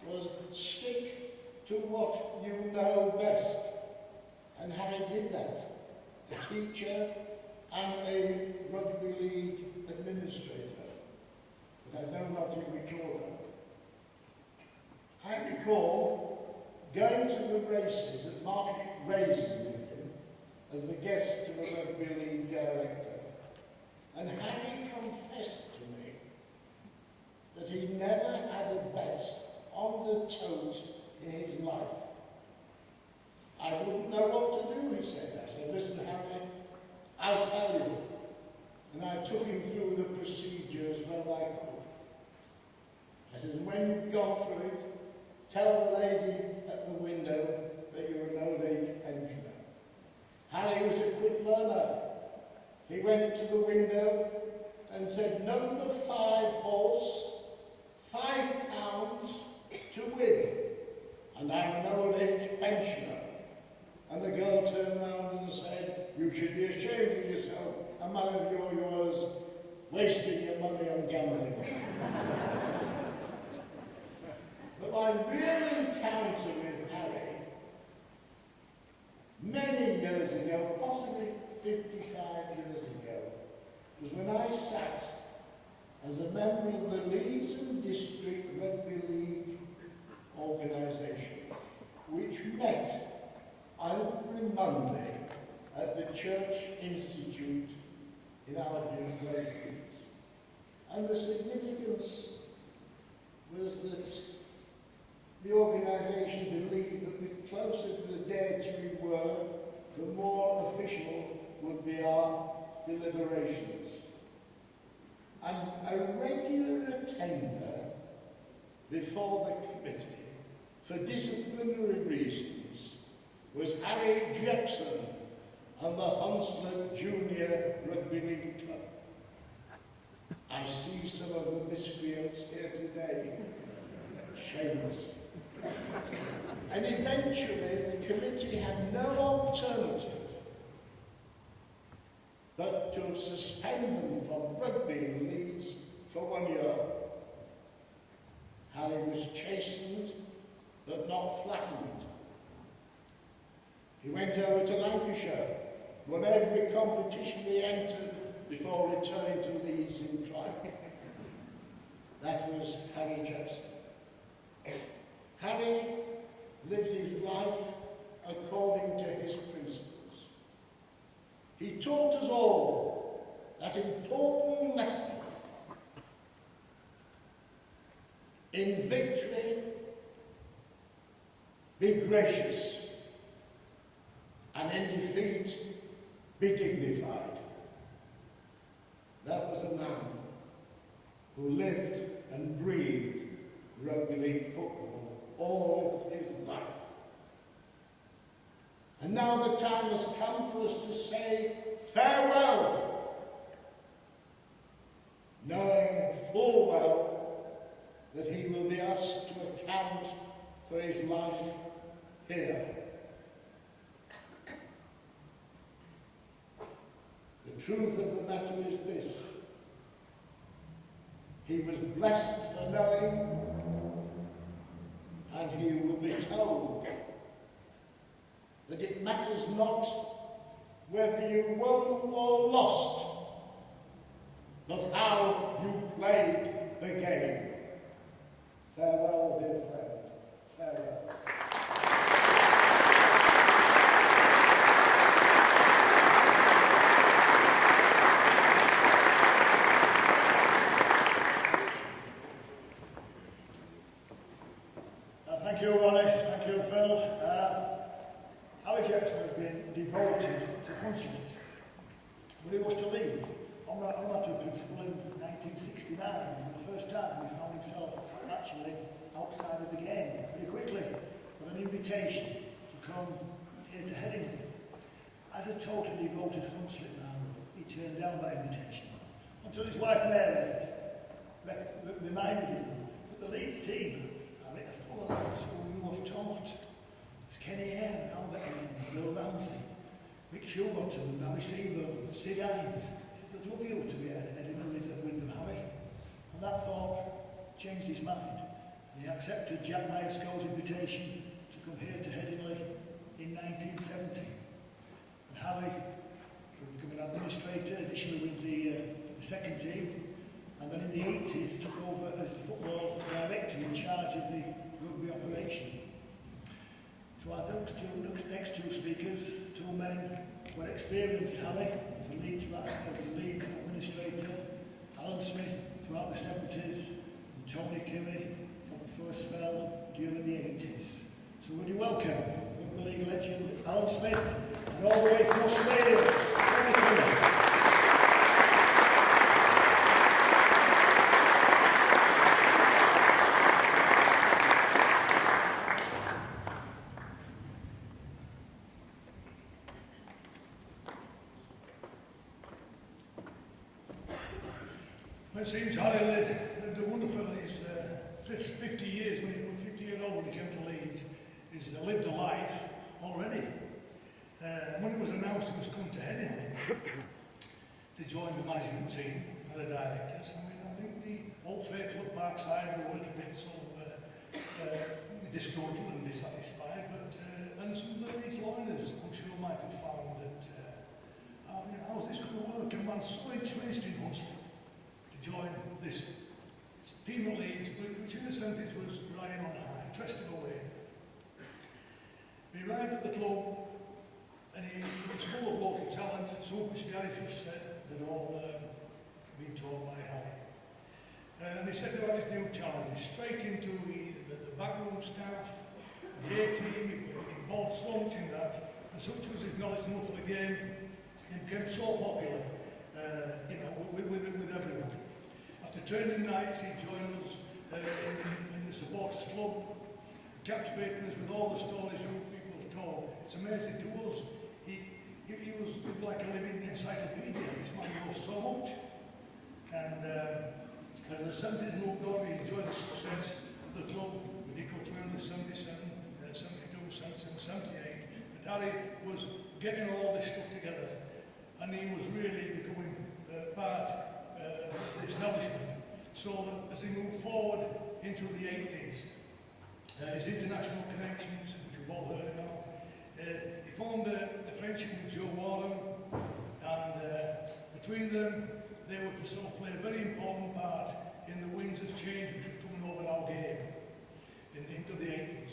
was stick to what you know best. And Harry did that. A teacher and a Rugby League administrator. But I know not to recall that. I recall going to the races at Market Raising with him as the guest of a Rugby League director. And Harry confessed to me that he never had a bet on the toes in his life. I wouldn't know what to do, he said. I said, "Listen, Harry, I'll tell you." And I took him through the procedure as well I could. I said, "When you've gone through it, tell the lady at the window that you're an old age pensioner." Harry was a quick learner. He went to the window and said, "Number 5 horse, £5 to win. And I'm an old age pensioner." And the girl turned round and said, "You should be ashamed of yourself, a man of yours, wasting your money on gambling." But my real encounter with Harry, many years ago, possibly 55 years ago, was when I sat as a member of the Leeds and District Rugby League organisation, which met every Monday at the Church Institute in Albion Place, Leeds. And the significance was that the organisation believed that the closer to the deity we were, the more official would be our deliberations. And a regular attender before the committee for disciplinary reasons was Harry Jepson and the Hunslet Junior Rugby League Club. I see some of the miscreants here today. Shameless. And eventually the committee had no alternative but to suspend them from rugby leagues for 1 year. Harry was chastened but not flattened. He went over to Lancashire, won every competition he entered before returning to Leeds in triumph. That was Harry Jepson. Harry lived his life according to his principles. He taught us all that important lesson. In victory, be gracious, and in defeat, be dignified. That was a man who lived and breathed rugby league football all his life. And now the time has come for us to say farewell, knowing full well that he will be asked to account for his life here. The truth of the matter is this: he was blessed for knowing, and he will be told that it matters not whether you won or lost, but how you played the game. Farewell, dear friend. Farewell. Thank you, Ronnie. Thank you, Phil. Harry Jepson has been devoted to Hunslet, but he was to leave on that principle in 1969, the first time he found himself actually outside of the game. Pretty quickly, got an invitation to come here to Headingley. As a totally devoted Hunslet man, he turned down that invitation until his wife Mary reminded him that the Leeds team are full of lads who you have taught. It's Kenny Hare, Albert Hare, Bill Ramsey, Mick Showbottom, Barry Seaburn, Sid Hines. I'd love you to be at Edinburgh with them, Harry. And that thought changed his mind, and he accepted Jack Myers-Cole's invitation to come here to Headingley in 1970. And Harry became an administrator, initially with the second team, and then in the 80s took over as the football director in charge of the rugby operation. So our next two speakers, two men were experienced. Harry as a Leeds administrator, Alan Smith throughout the 70s, and Tony Kirry for a spell during the 80s. So would you welcome Rugby League legend Alan Smith, and all the way from Australia, Tony Kirry. It seems Harry lived a wonderful, his 50 years, when he was 50 years old when he came to Leeds, he's lived a life already. When it was announced he was coming to Headingley to join the management team and the directors, I think the old faithful at Parkside were a little bit sort of disgruntled and dissatisfied, but and some of the Leeds lawyers, I'm sure, might have found that how's this going to work? A man so entrenched in Hunslet to join this team of Leeds, which in the 70s was riding on high, trusted away. He arrived at the club, and he was full of local talent, so which guys just said that all been taught by Harry. And he set about his new challenges, straight into the backroom staff, the A-team, he involved so much in that, and such was his knowledge and love for the game, he became so popular, with everyone. After training nights, he joined us in in a supporters club, captivating us with all the stories young people have told. It's amazing to us. He was like a living encyclopedia. This man knows so much. And as the 70s moved on, he enjoyed the success of the club with equal to in the 77, 72, 77, 78. But Harry was getting all this stuff together, and he was really becoming part of the establishment. So that as he moved forward into the 80s, his international connections, which we've all heard about, he formed a friendship with Joe Warren, and between them, they were to sort of play a very important part in the winds of change which were coming over our game into the 80s,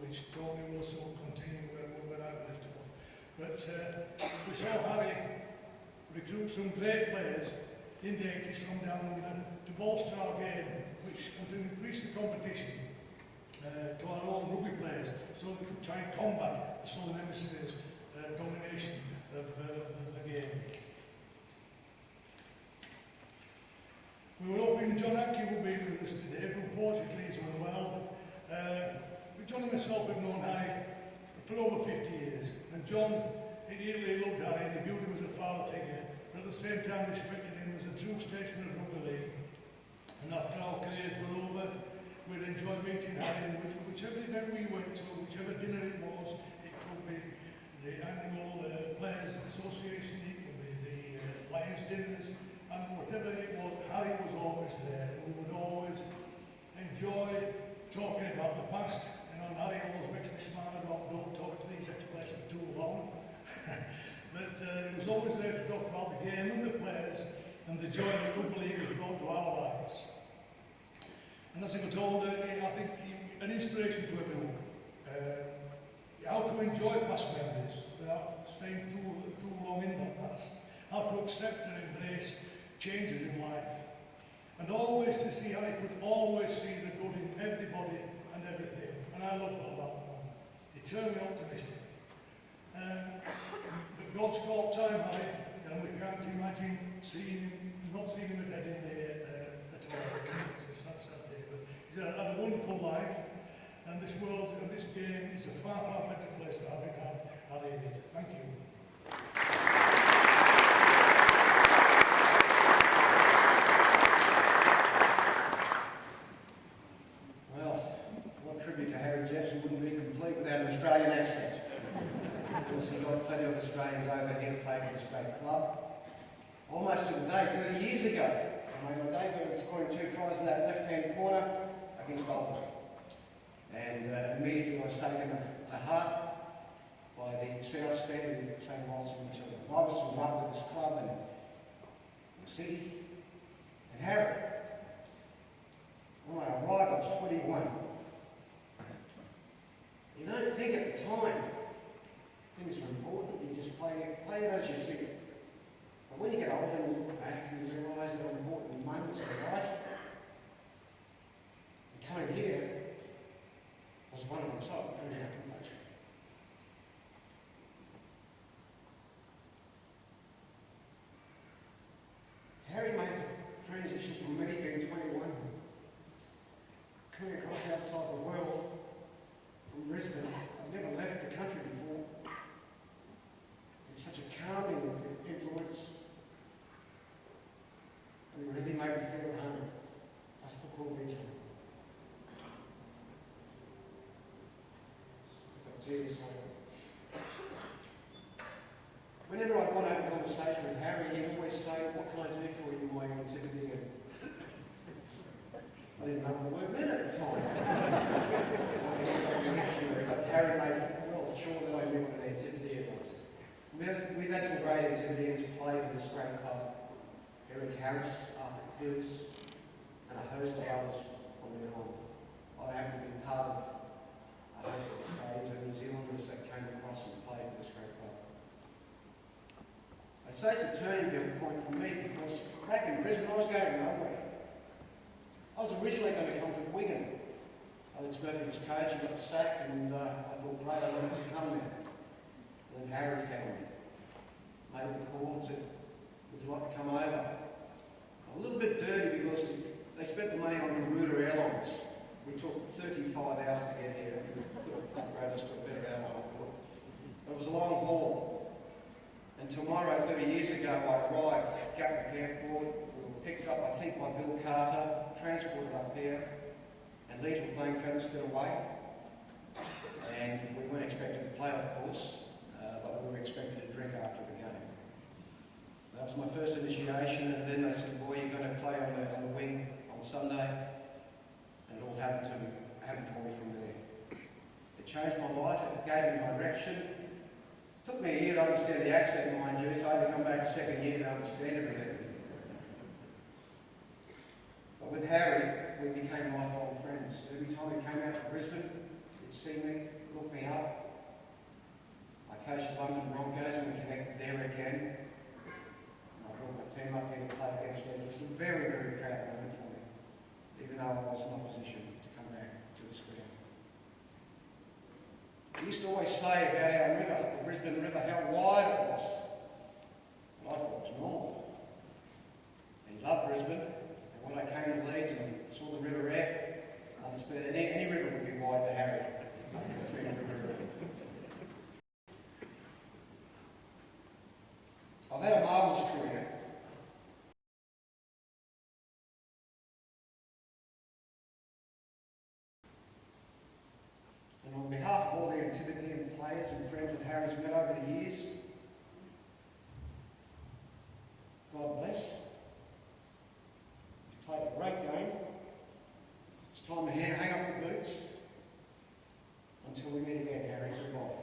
which Tony will also continue where I left off. But we saw Harry recruit some great players in the 80s from down under to bolster our game, which and to increase the competition to our own rugby players, so we could try and combat the Southern Hemisphere's domination of the game. We were hoping John Atkey would be with us today, but unfortunately he's unwell. But John and myself have known Harry for over 50 years, and John, he really loved Harry and he viewed him as a father figure, but at the same time respected him as a true statesman of Rugby League. And after our careers were over, we'd enjoy meeting Harry in whichever event we went to, whichever dinner it was. It could be the annual Players Association, it could be the Lions dinners, and whatever it was, Harry was always there. We would always enjoy talking about the past, and Harry always makes me smile about don't talk to these ex-players for too long. But he was always there to talk about the game and the players and the joy that Rugby League has brought to our lives. And as I got older, I think an inspiration to everyone. How to enjoy past memories without staying too long in that past. How to accept and embrace changes in life. And always to see how he could always see the good in everybody and everything. And I love that about him. Eternally optimistic. But God's called time high, and we can't imagine not seeing him at Headingley at all. It's not Saturday, but he's had a wonderful life, and this world and this game is a far, far better place to have in it. Thank you. Well, what tribute to Harry Jepson wouldn't be complete without an Australian accent. Of course, he got plenty of Australians over here to play for this great club. Almost to the day, 30 years ago, I made my debut scoring 2 tries in that left-hand corner against Oldham. And immediately I was taken to heart by the South Stand in St. Wilson material. I was in love with this club and the city. And Harry, when I arrived, I was 21. You don't think at the time things are important, you just play it as you see it. But when you get older and you look back and you realise there are important moments of life, and coming here was one of them, so I don't have too much. Harry made the transition from me being 21, coming across outside the world from Brisbane. I'd never left the country before. It was such a calming influence, and it really made me feel at home. I spoke all the time. Whenever I'd want to have a conversation with Harry, he'd always say, "What can I do for you, my activity?" And I didn't know what the word meant at the time. So but Harry made well sure that I knew what an activity it was. We've had some great activities played in this great club. Eric Harris, Arthur Tills, and a host of others from then on. I haven't been part of a host of Australians and New Zealanders that came across and played for this great club. I'd say it's a turning point for me because back in Brisbane I was going nowhere. I was originally going to come to Wigan. Alex Murphy was coach, he got sacked, and I thought, great, I wanted to come there. And then Harry found me. Made the call and said, "Would you like to come over?" A little bit dirty because they spent the money on Garuda Airlines. We took hours to get here. Could have upgraded us to a better airline, I thought. But it was a long haul. And tomorrow, 30 years ago, I arrived at Gatwick Airport. We were picked up, I think, by Bill Carter, transported up here, and Leeds were playing Featherstone away. And we weren't expected to play, of course, but we were expected to drink after the game. That was my first initiation, and then they said, boy, you're going to play on the wing on Sunday. And it all happened for me from there. It changed my life, it gave me direction. It took me a year to understand the accent, mind you, so I had to come back a second year to understand everything. But with Harry, we became lifelong friends. Every time he came out to Brisbane, he'd see me, look me up. I coached the London Broncos and we connected there again. And I brought my team up here to play against them. It was a very, very proud moment for me, even though I was in opposition to come back to the ground. He used to always say about our river, the Brisbane River, how wide it was. And I thought it was normal. And he loved Brisbane. And when I came to Leeds and saw the river there, I understood that any river would be wide to Harry. I've had a marvellous career. And on behalf of all the Antipodean players and friends that Harry's met over the years, God bless. He's played a great game. It's time to hang up the boots. Until we meet again, Harry, goodbye.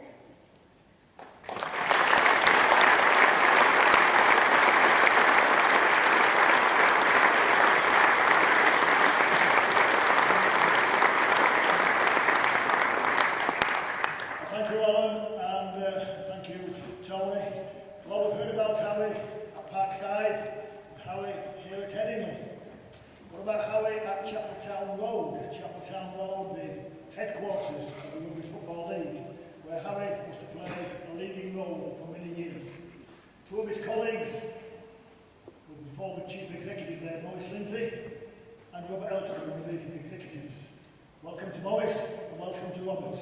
Thank you, Alan, and thank you, Tony. Well, we've heard about Harry at Parkside, and Harry here at Headingley. What about Harry at Chapeltown Road? Chapeltown Road, the headquarters of the Rugby Football League, where Harry was to play a leading role for many years. Two of his colleagues were the former Chief Executive there, Maurice Lindsay, and Robert Elston, one of the executives. Welcome to Maurice, and welcome to Robert.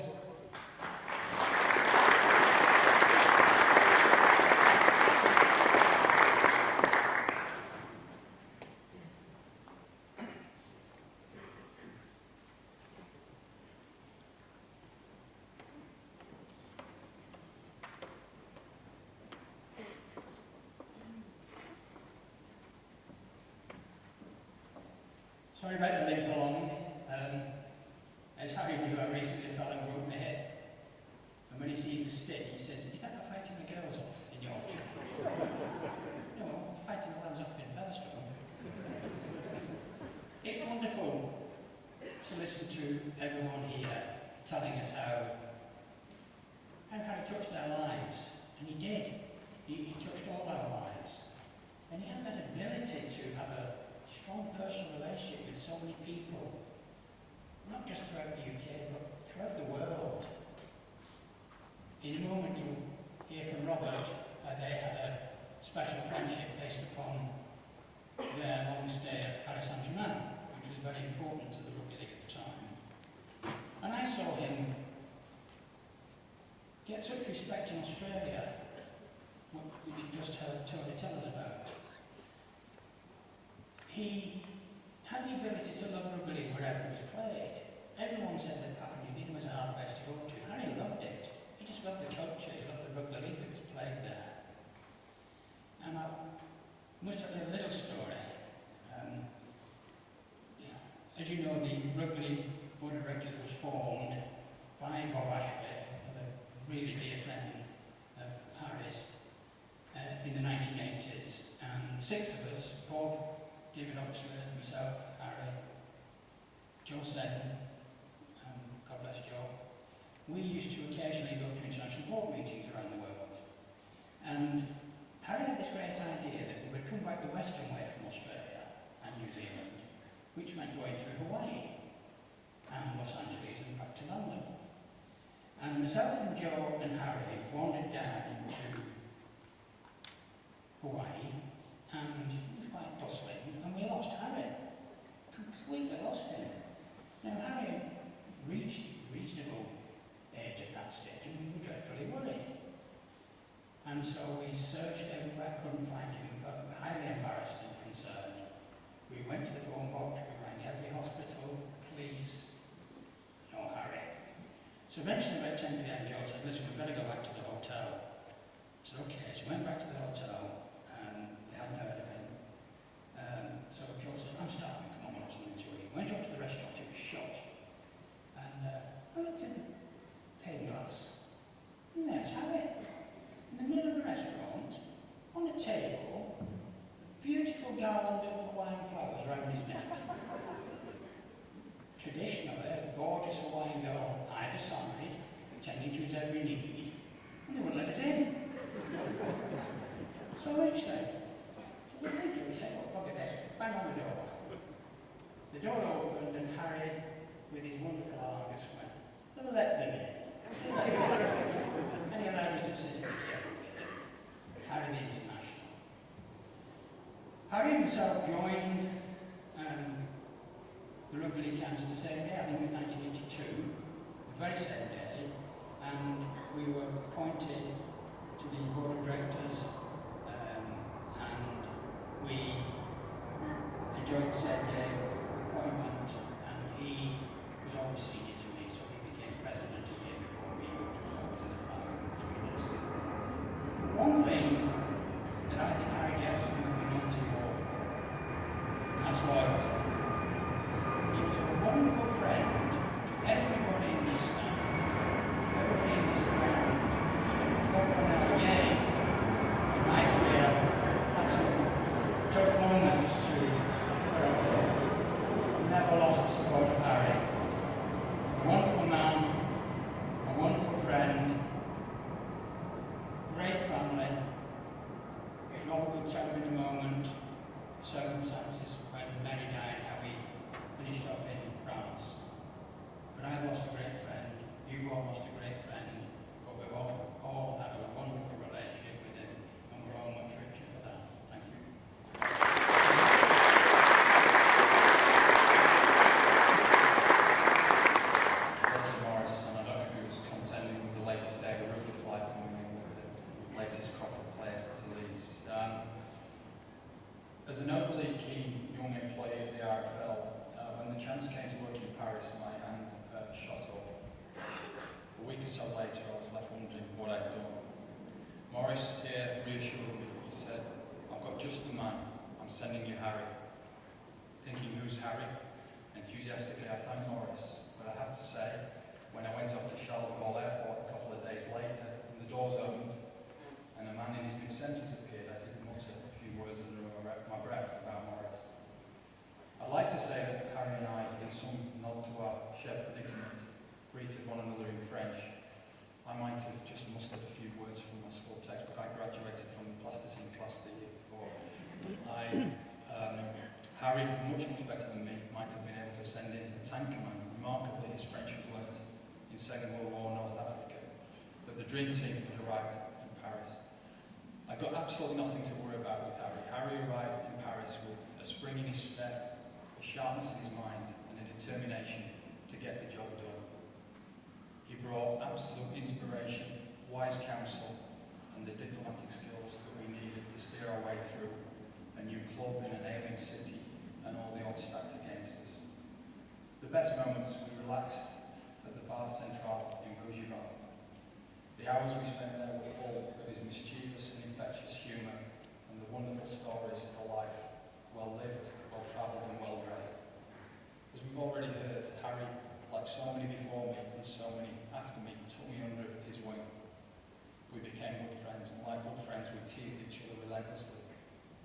Sorry about the limp along. As Harry knew, I recently fell and broke my hip. And when he sees the stick, he says, "Is that for fighting the girls off in Yorkshire?" No, fighting the lads off in Featherstone. It's wonderful to listen to everyone here telling us how Harry touched their lives. And he did. He touched all our lives. And he had that ability to have a strong personal relationship with so many people, not just throughout the UK, but throughout the world. In a moment you'll hear from Robert how they had a special friendship based upon their long stay at Paris Saint-Germain, which was very important to the Rugby League at the time. And I saw him get such respect in Australia, which you just heard Tony tell us about. He had the ability to love rugby league wherever it was played. Everyone said that Papua New Guinea was a hard place to go to. Harry loved it. He just loved the culture. He loved the rugby league that was played there. And I must tell you a little story. As you know, the Rugby League Board of Directors was formed by Bob Ashley, a really dear friend of Harry's, in the 1980s. And 6 of us, Bob, David Oxford, myself, Harry, Joe Seddon, God bless Joe, we used to occasionally go to international board meetings around the world. And Harry had this great idea that we would come back the western way from Australia and New Zealand, which meant going through Hawaii and Los Angeles and back to London. And myself and Joe and Harry wandered down into Hawaii, and it was quite bustling, and we lost Harry. Completely lost him. Now Harry reached so we searched everywhere, couldn't find him, we felt highly embarrassed and concerned. We went to the phone box, we rang every hospital, police, no Harry. So eventually about 10 p.m. Joe said, listen, we've got to go back to the hotel. So okay, so we went back to the hotel and they hadn't heard of him. So Joe said, I'm starving, come on, we'll have something to eat. Went up to the restaurant, it was shut. And I looked at the pane glass. And there's Harry. In the middle of the restaurant, on a table, a beautiful garland of Hawaiian flowers around his neck. Traditionally, a gorgeous Hawaiian girl on either side, attending to his every need, and they wouldn't let us in. So I reached out. So we went through, we said, oh, look at this, bang on the door. The door opened and Harry, with his wonderful Argus, went, let them in. And he allowed us to sit at the table with him. Harry the International. Harry himself joined the Rugby League Council the same day, I think it was 1982, the very same day, and we were appointed to the board of directors, and we enjoyed the same day of appointment, and he was always senior to me, so he became president a year before me, which was always an admiring between us. One thing that I think Harry Jepson would be known to more for, and that's loyalty. He was a wonderful friend to everybody in this stand, to everybody in this ground, to everyone out again. In my career, I've had some tough moments to put up with. Never lost the support of Harry. A wonderful man, a wonderful friend, great family. Not good time in a moment, circumstances when Mary died, how we finished up in France. But I lost a great friend, you've all lost a great friend, but we've all had a wonderful relationship with him, and we're all much richer for that. Thank you. Leslie Morris, and I don't know if he was contending with the latest Aguaruna flight coming in with the latest crop of players to Leeds. As an overly keen young employee at the RFL, when the chance came to work in Paris, my hand shot up. A week or so later, I was left wondering what I'd done. Morris here reassured me. He said, I've got just the man. I'm sending you Harry. Thinking, who's Harry? Enthusiastically, I thanked Morris. But I have to say, when I went up to Charles de Gaulle Airport a couple of days later, and the doors opened, and a man in his mid-centres appeared, I did mutter a few words under my breath about Morris. I'd like to say that Harry and I, in some nod to our shared predicament, greeted one another in French. I might have just mustered a few words from my school textbook. I graduated from the plasticine class the year before. Harry, much better than me, might have been able to send in a tank command. Remarkably, his French was learnt in Second World War North Africa. But the dream team had arrived in Paris. I got absolutely nothing to worry about with Harry. Harry arrived in Paris with a spring in his step, a sharpness in his mind, and a determination to get the job done. He brought absolute inspiration, wise counsel, and the diplomatic skills that we needed to steer our way through a new club in an alien city and all the odds stacked against us. The best moments we relaxed at the Bar Central in Bougival. The hours we spent there were full of his mischievous and infectious humour and the wonderful stories of a life well lived, well travelled and well read. As we've already heard, Harry, like so many before me and so many after me, took me under his wing. We became good friends, and like good friends we teased each other relentlessly.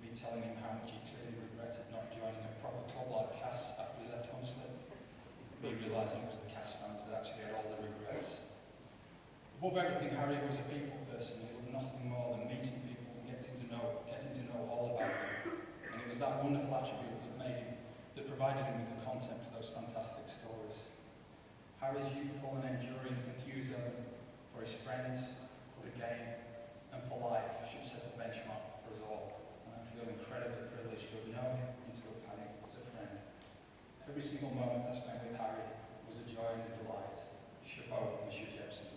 Me telling him how much he clearly regretted not joining a proper club like Cass after he left Hunslet. Me realising it was the Cass fans that actually had all the regrets. Above everything, Harry was a people person. He loved nothing more than meeting people and getting to know all about them. And it was that wonderful attribute that provided him with the content for those fantastic stories. Harry's youthful and enduring enthusiasm for his friends, for the game, and for life should set a benchmark for us all. And I feel incredibly privileged to have known him and to have had him as a friend. Every single moment I spent with Harry was a joy and a delight. Chapeau, Monsieur Jepson.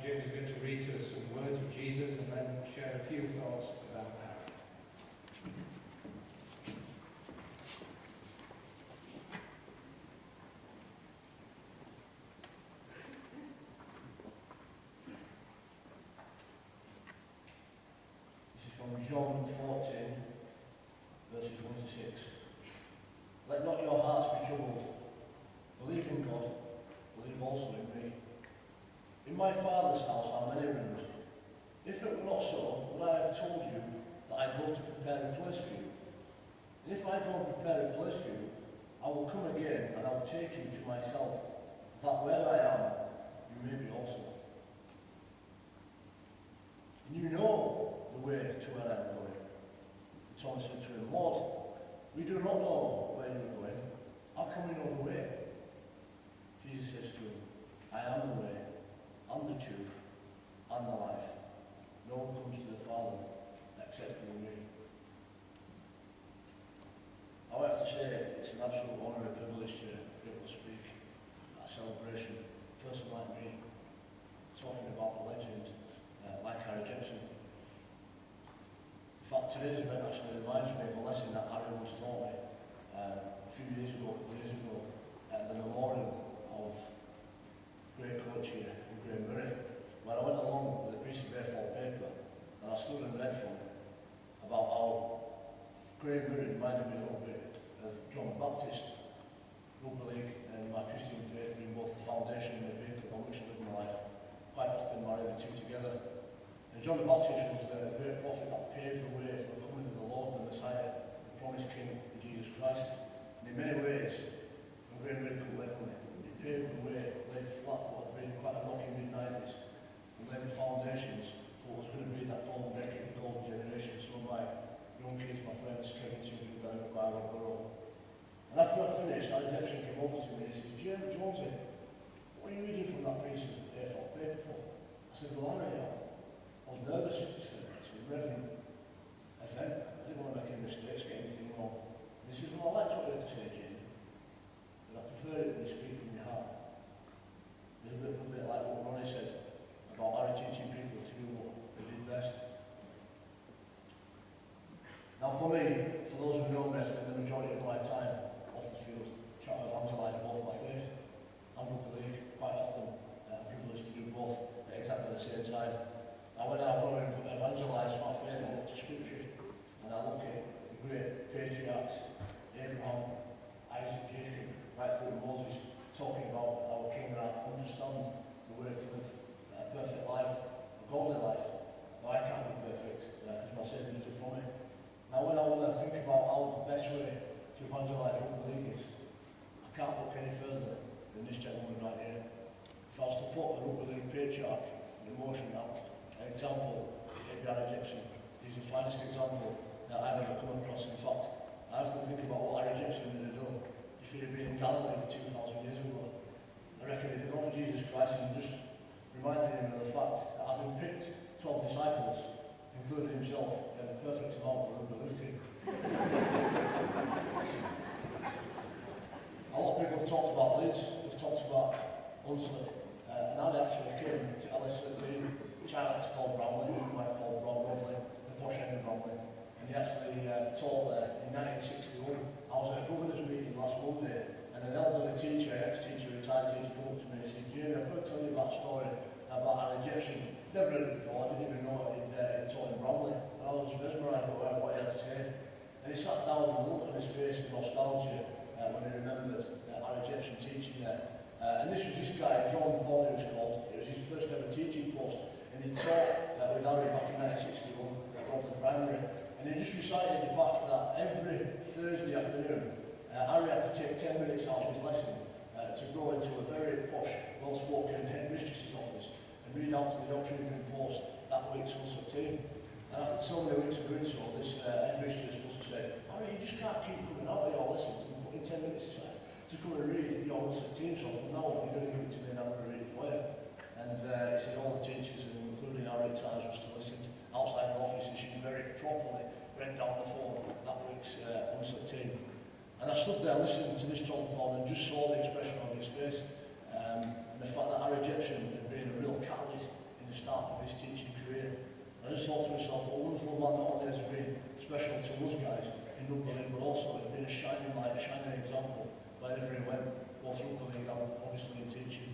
Jim is going to read to us some words of Jesus and then share a few thoughts about Harry. This is from John 14, verses 1 to 6. Let not your hearts be troubled. Believe in God, believe also in me. In my Father's house are many rooms. If it were not so, would I have told you that I go to prepare a place for you? And if I go and prepare a place for you, I will come again and I will take you to myself, that where I am, you may be also. And you know the way to where I am going. Thomas said to him, Lord, we do not know where you are going. How can we know the way? Jesus says to him, I am the way, and the truth, and the life. No one comes to the Father except through me. I have to say, it's an absolute honour and privilege to be able to speak at a celebration. A person like me, talking about a legend like Harry Jepson. In fact, today's event actually reminds me of a lesson that Harry once taught me a few years ago, at the memorial of great coach here, Graham Murray, where I went along with a piece of A4 paper and I stood and read from it about how Graham Murray reminded me a little bit of John the Baptist. Rugby League and my Christian faith being both the foundation and the vehicle on which I live my life. Quite often marry the two together. And John the Baptist was the great prophet that paved the way for the coming of the Lord, the Messiah, the promised King, Jesus Christ. And in many ways, when Graham Murray come Headingley, he paved the way, laid flat what had been quite a rocky mid-90s, and laid the foundations for what was going to be that golden decade, the golden generation. Some of my young kids, my friends, Kevin Timothy, down at Byron Borough. And after I finished, Harry Jepson came over to me and he says, Jonesy, what are you reading from that piece of A4 paper for? I said, well, Harry, I was nervous. He said, Reverend, I didn't want to make any mistakes, get anything wrong. And he says, well, I liked what you had to say, Jim, but I prefer it when you speak from your heart. A little bit like what Ronnie said about Harry teaching people to do what they did best. Now for me, for those who know me, I spend the majority of my time off the field trying to evangelise both my faith and Rugby League. Quite often I'm privileged to do both at exactly the same time. Now when I want to evangelise my faith, I look to Scripture and I look at the great patriarchs, Abraham, Isaac, Jacob, right through Moses, talking about how King I understand the way to live a perfect life, a godly life. Now I can't be perfect because my Saviour's done for me. Now when I want to think about how the best way to evangelise Rugby League is, I can't look any further than this gentleman right here. If I was to put a Rugby League patriarch in motion now, an example, Harry Jepson. He's the finest example that I've ever come across. In fact, I have to think about what Harry Jepson would have done if he'd have been in Galilee 2,000 years ago. I reckon if he got to Jesus Christ and just reminded him of the fact that having picked 12 disciples, including himself, he had a perfect amount of ability. A lot of people have talked about Leeds, they've talked about Hunslet, and I actually came to LS13, which I like to call Brownlee, who might call Broadway, the posh end of Brownlee. And he actually taught there in 1961. I was at a governor's meeting last Monday, and an elderly teacher, ex-teacher, retired teacher, came up to me and said, Jamie, I've got to tell you about a story about Harry Jepson. Never heard it before, I didn't even know he'd taught in Brownlee. And I was mesmerised by what he had to say. And he sat down and looked on his face with nostalgia when he remembered Harry Jepson teaching there. And this was this guy, John Thorne, he was called. It was his first ever teaching post. And he taught with Harry back in 1961 at Broadway Primary. And he just recited the fact that every Thursday afternoon, Harry had to take 10 minutes out of his lesson to go into a very posh, well-spoken head mistress's office and read out to the Yorkshire Evening Post that week's Hunslet team. And after so many weeks of doing so, this head mistress must have said, Harry, you just can't keep coming out of your lessons and putting 10 minutes aside to come and read your Hunslet team, so from now on you're going to give it to me and I'm going to read it for you. And he said all the teachers, including Harry at times, was to listen outside the office, and she very properly read down the phone that week's Hunslet team. And I stood there listening to this John Thorne and just saw the expression on his face. And the fact that Harry Jepson had been a real catalyst in start of his teaching career. I just thought to myself, what a wonderful man not only has been special to us guys in Rugby League, but also has been a shining light, a shining example wherever he went, both Rugby League and obviously in teaching.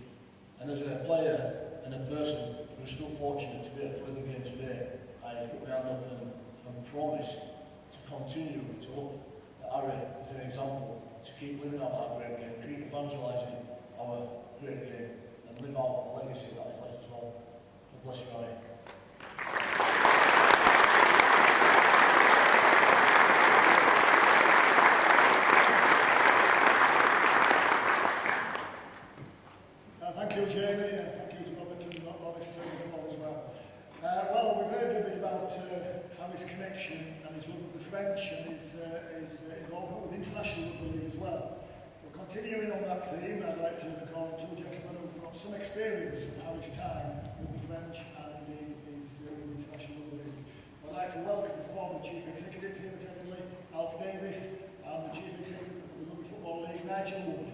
And as a player and a person who's still fortunate to be able to play the game today, I put my hand up and promise to continue to look at Harry as an example, to keep living out that great game, keep evangelising our great game, and live out the legacy that he's left us all. God bless you, Harry. Thank you, Jamie. Thank you to Robert and Lovis as well. Well, we've heard a bit about Harry's connection and his love of the French and his involvement with international rugby league as well. So continuing on that theme, I'd like to call on two gentlemen who've got some experience of Harry's time with the French and his international rugby league. I'd like to welcome the former Chief Executive here at Headingley, Alf Davis, and the Chief Executive of the Rugby Football League, Nigel Wood.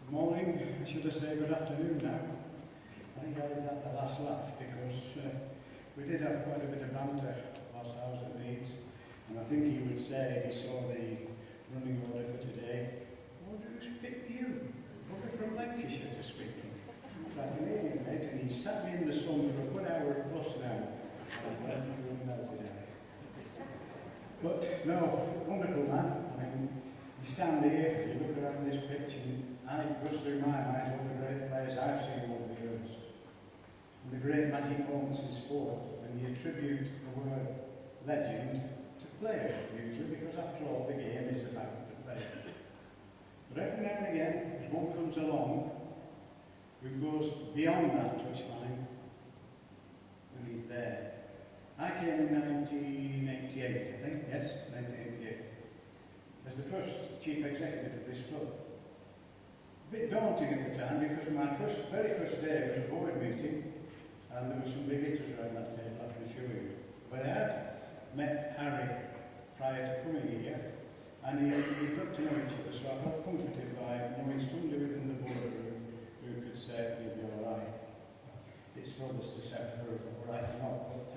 Good morning, I should have said good afternoon now. I think I was at the last laugh because we did have quite a bit of banter whilst I was at Leeds, and I think he would say he saw the running order for today. What who's picked you? Probably from Lancashire to speak from. Like an alien, mate, and he sat me in the sun for a good hour plus now. And I'm running out today. But no, wonderful man. I mean, you stand here, you look around this pitch, and it goes through my mind all the great players I've seen over the years. And the great magic moments in sport, when you attribute the word legend to players, usually, because after all, the game is about the player. But every now and again, as one comes along who goes beyond that touchline, and he's there. I came in 1988, I think, yes, 1988, as the first chief executive of this club. A bit daunting at the time because my very first day was a board meeting and there were some big hitters around that table, I can assure you. But I had met Harry prior to coming here and we got to know each other, so I felt comforted by knowing somebody within the boardroom who could say it'd be all right. It's for others to say whether it's all right or not, but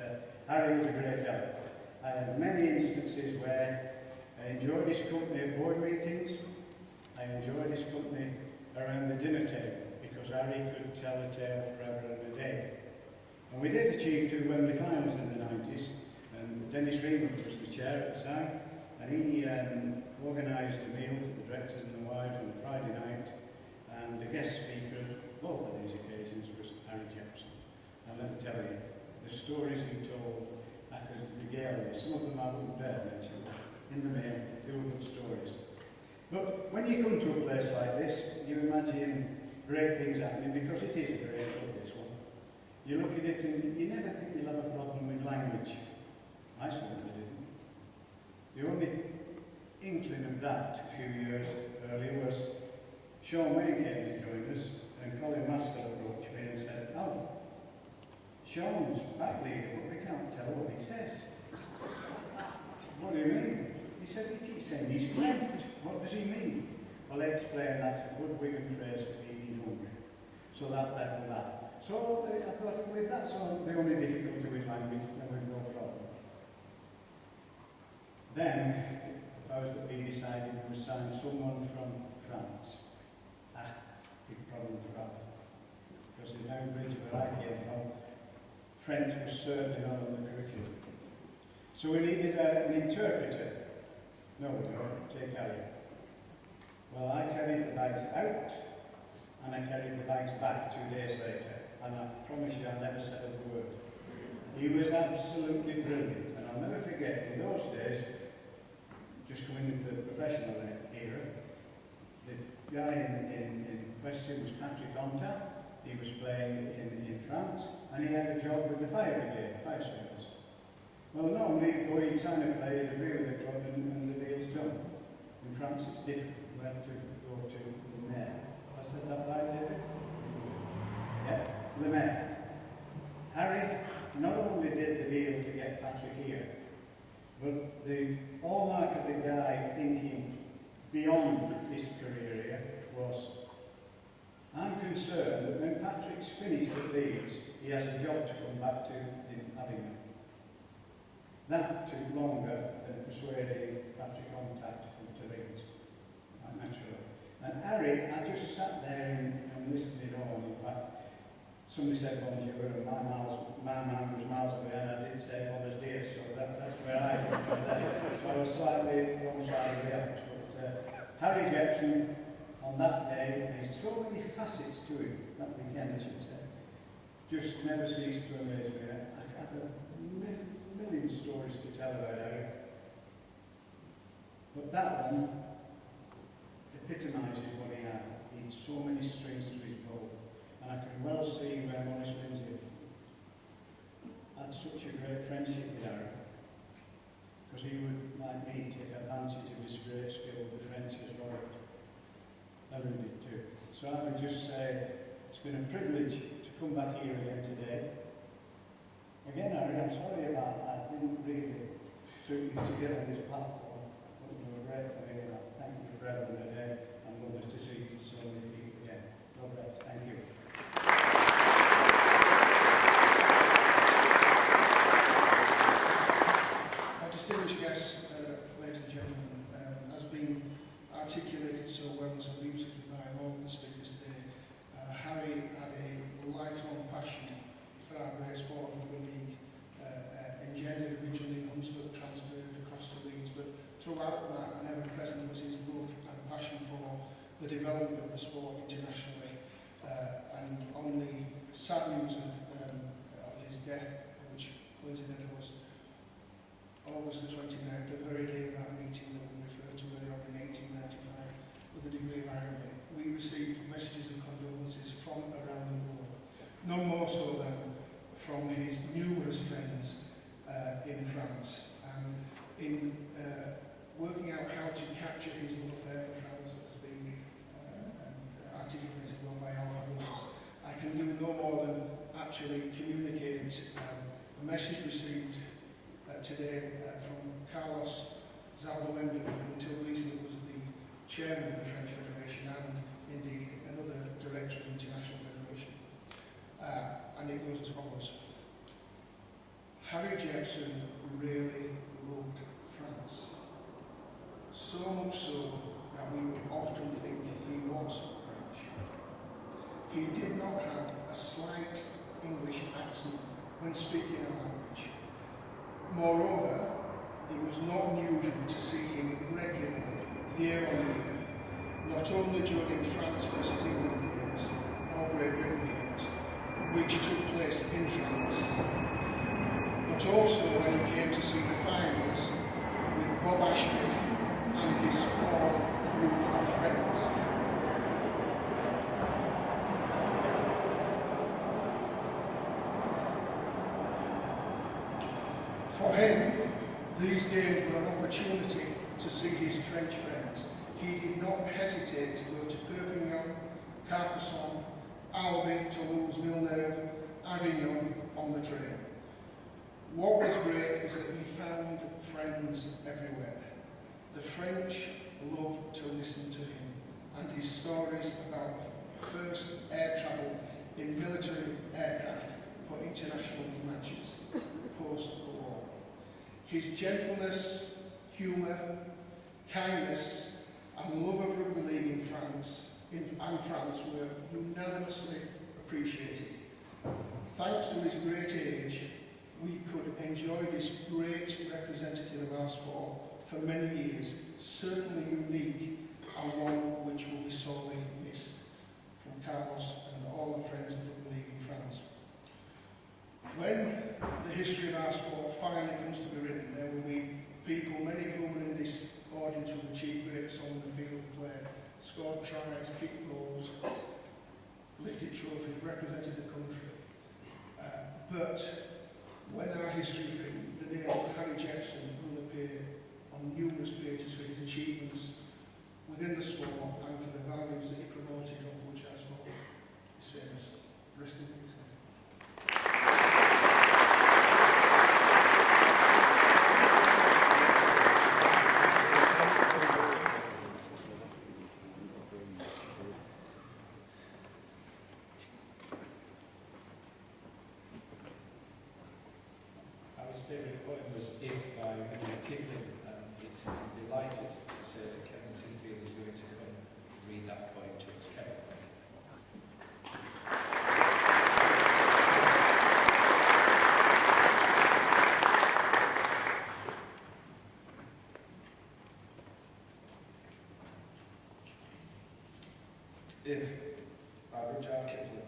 Harry was a great help. I had many instances where I enjoyed his company at board meetings, I enjoyed his company around the dinner table, because Harry could tell a tale forever and a day. And we did achieve 2 Wembley finals in the 90s, and Dennis Freeman was the chair at the time, and he organised a meal for the directors and the wives on a Friday night, and the guest speaker both of these occasions was Harry Jepson. And let me tell you, the stories he told, I could regale you. Some of them I wouldn't dare mention. In the main, they were good stories. But when you come to a place like this, you imagine great things happening, because it is a great club, this one. You look at it and you never think you'll have a problem with language. I certainly didn't. The only inkling of that a few years earlier was Sean Wayne came to join us, and Colin Master approached me and said, "Oh, Sean's back leader, but we can't tell what he says." "What do you mean?" He said, "He keeps saying he's cramped. What does he mean?" Well, I explained that's a good Wigan phrase to mean he's hungry. So that leveled that. So I thought, with that's the only difficulty with language, then we've no problem. Then, the powers that be decided we would sign someone from France. Big problem for us. Because in Newbridge, where I came from, French was certainly not on the curriculum. So we needed an interpreter. No, take Harry. Well, I carried the bags out, and I carried the bags back 2 days later, and I promise you I never said a word. He was absolutely brilliant, and I'll never forget, in those days, just coming into the professional era, the guy in question was Patrick Onta. He was playing in France, and he had a job with the fire brigade, fire service. Well, normally, boy, he'd sign a play, he'd agree with the club, and the deal's done. In France it's different. We have to go to the mayor. Have I said that right, David? Yeah, the mayor. Harry not only did the deal to get Patrick here, but the hallmark of the guy thinking beyond his career here was, I'm concerned that when Patrick's finished at Leeds, he has a job to come back to in Headingley. That took longer than persuading Patrick Contact to come to Leeds, naturally. And Harry, I just sat there and listened it all. In fact, somebody said bonjour, and my man was miles away, and I did say Bob's dear, so that's where I got from there. So I was slightly wrong side of the act. But Harry Jepson, on that day, there's so many facets to him, that weekend I should say, just never ceased to amaze me. I have a million stories to tell about Harry. But that one epitomises what he had. He had so many strings to his bow. And I can well see where Maurice Lindsay had such a great friendship with Harry. Because he would, like me, take advantage of his great skill with the French as well. Alluded to. So I would just say it's been a privilege to come back here again today. Again, Harry, I'm sorry about that. I didn't really suit you to get on this platform. But you were great for me, and I thank you for having me today. I'm lovely to see so many people again. God bless. Thank you. Our distinguished guests, ladies and gentlemen, has been articulated so well and so beautifully by all the speakers today. Harry had a lifelong passion for our great sport of Rugby League, engendered originally in Hunsford, transferred across to Leeds, but throughout that and ever present was his love and passion for the development of the sport internationally. And on the sad news of his death, which coincidentally was August the 29th, the very day of that meeting that we referred to earlier on in 1895, with a degree of irony, we received messages of condolences from around the world. None more so than from his numerous friends in France. And in working out how to capture his love affair for France that has been articulated well by our brothers, I can do no more than actually communicate a message received today from Carlos Zalduendo, who until recently was the chairman of the French Federation and indeed another director of the International Federation. And it goes as follows. Harry Jepson really loved France. So much so that we would often think he was French. He did not have a slight English accent when speaking a language. Moreover, it was not unusual to see him regularly, year on year, not only during France versus England games or Great Britain games, which took place in France, but also when he came to see the finals with Bob Ashby and his small group of friends. For him, these games were an opportunity to see his French friends. He did not hesitate to go to Perpignan, Carcassonne, Albi, Toulouse, Villeneuve, Avignon on the train. What was great is that he found friends everywhere. The French loved to listen to him and his stories about the first air travel in military aircraft for international matches post-war. His gentleness, humour, kindness and love of Rugby League in France were unanimously appreciated. Thanks to his great age, we could enjoy this great representative of our sport for many years, certainly unique and one which will be sorely missed. From Carlos and all the friends of Rugby League in France. When the history of our sport finally comes to be written, there will be people, many of whom are in this audience, who achieved greatness on the field of play, scored tries, kicked goals, lifted trophies, represented the country. But when our history is written, the name of Harry Jepson will appear on numerous pages for his achievements within the sport and for the values that he promoted on which our sport is famous. Rest in peace. Harry's favourite poem was If by Rudyard Kipling, and I'm delighted to say that Kevin Sinfield is going to come and read that poem to us. Kevin. If, by Rudyard Kipling,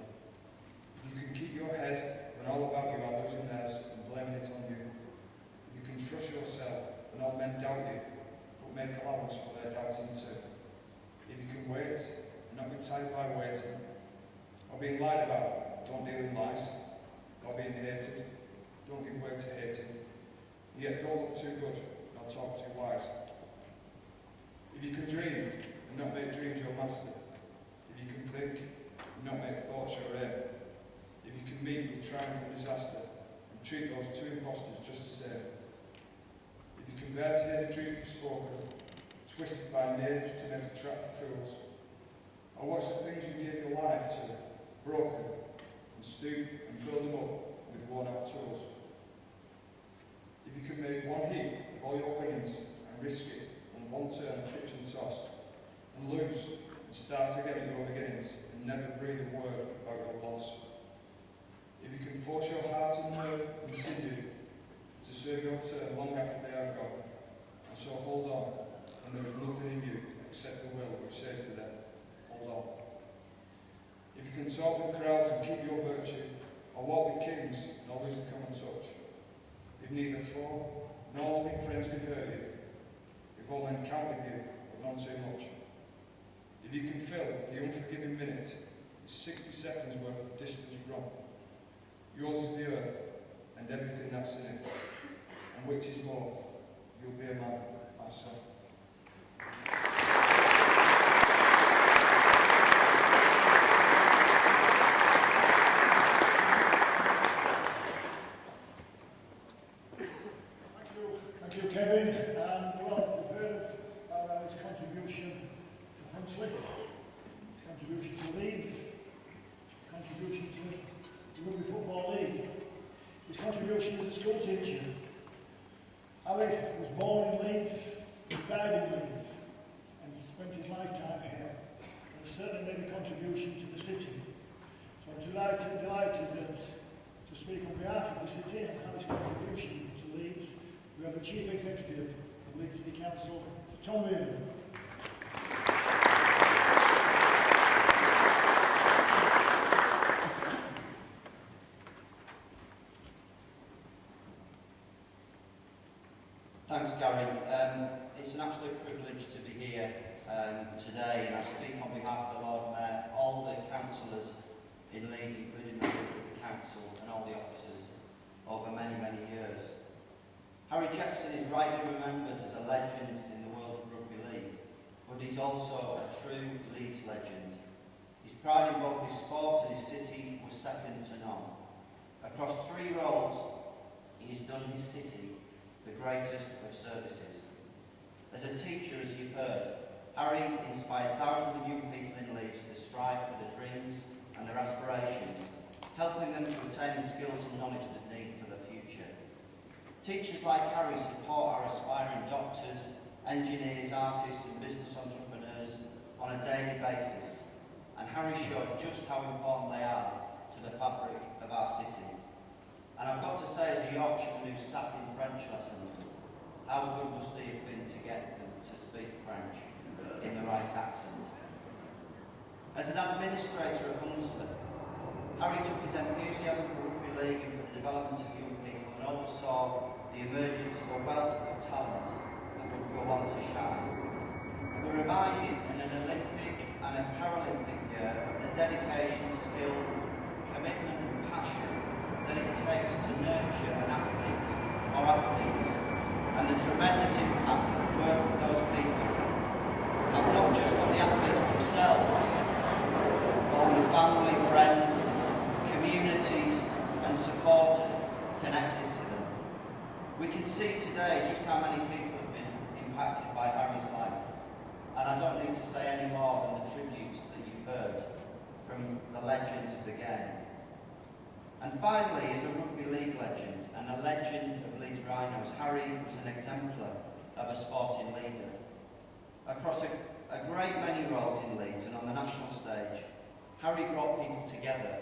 you can keep your head when all about you are losing theirs and blaming it on you. You can trust yourself when all men doubt you, but make allowance for their doubting too. If you can wait and not be tired by waiting, or being lied about, don't deal in lies, or being hated, don't give way to hating, yet don't look too good, nor talk too wise. If you can dream and not make dreams your master, if you can think and not make thoughts your aim, if you can meet with triumph and disaster and treat those two impostors just the same, if you can bear to hear the truth spoken, twisted by knaves to make a trap for fools, or watch the things you gave your life to broken, and stoop and build them up with worn-out tools. If you can make one heap of all your winnings and risk it on one turn of pitch and toss, and lose and start again at your beginnings and never breathe a word about your loss. If you can force your heart and nerve and sinew to serve your turn long after they are gone, and so hold on when there is nothing in you except the will which says to them, hold on. If you can talk with crowds and keep your virtue, or walk with kings nor lose the common touch, if neither foe nor loving friends can hurt you, if all men count with you but none too much, if you can fill the unforgiving minute with 60 seconds worth of distance run, yours is the earth and everything that's in it, and which is more, you'll be a man, my son. Thank you, Kevin. Well, we've heard of his contribution to Huntly, his contribution to Leeds, his contribution to the Rugby Football League, his contribution as a school teacher. Harry was born in Leeds, he died in Leeds, and spent his lifetime here, and certainly made a contribution to the city. So I'm delighted that to speak on behalf of the city and Harry's contribution to Leeds. We have the Chief Executive of Leeds City Council, Tom Meehan. Thanks, Gary. It's an absolute privilege to be here today, and I speak on behalf of the Lord Mayor, all the councillors in Leeds, including the leader of the council and all the officers over many, many years. Harry Jepson is rightly remembered as a legend in the world of Rugby League, but he's also a true Leeds legend. His pride in both his sport and his city was second to none. Across 3 roles, he has done his city the greatest of services. As a teacher, as you've heard, Harry inspired thousands of young people in Leeds to strive for their dreams and their aspirations, helping them to attain the skills and knowledge they need for the future. Teachers like Harry support our aspiring doctors, engineers, artists and business entrepreneurs on a daily basis, and Harry showed just how important they are to the fabric of our city. And I've got to say, as a Yorkshireman who sat in French lessons, how good must he have been to get them to speak French in the right accent. As an administrator at Huntly, Harry took his enthusiasm for Rugby League and for the development of young people and oversaw the emergence of a wealth of talent that would go on to shine. We're reminded in an Olympic and a Paralympic year of the dedication, skill, commitment and passion that it takes to nurture an athlete or athletes, and the tremendous impact that the work of those people have not just I don't need to say any more than the tributes that you've heard from the legends of the game. And finally, as a Rugby League legend and a legend of Leeds Rhinos, Harry was an exemplar of a sporting leader. Across a great many roles in Leeds and on the national stage, Harry brought people together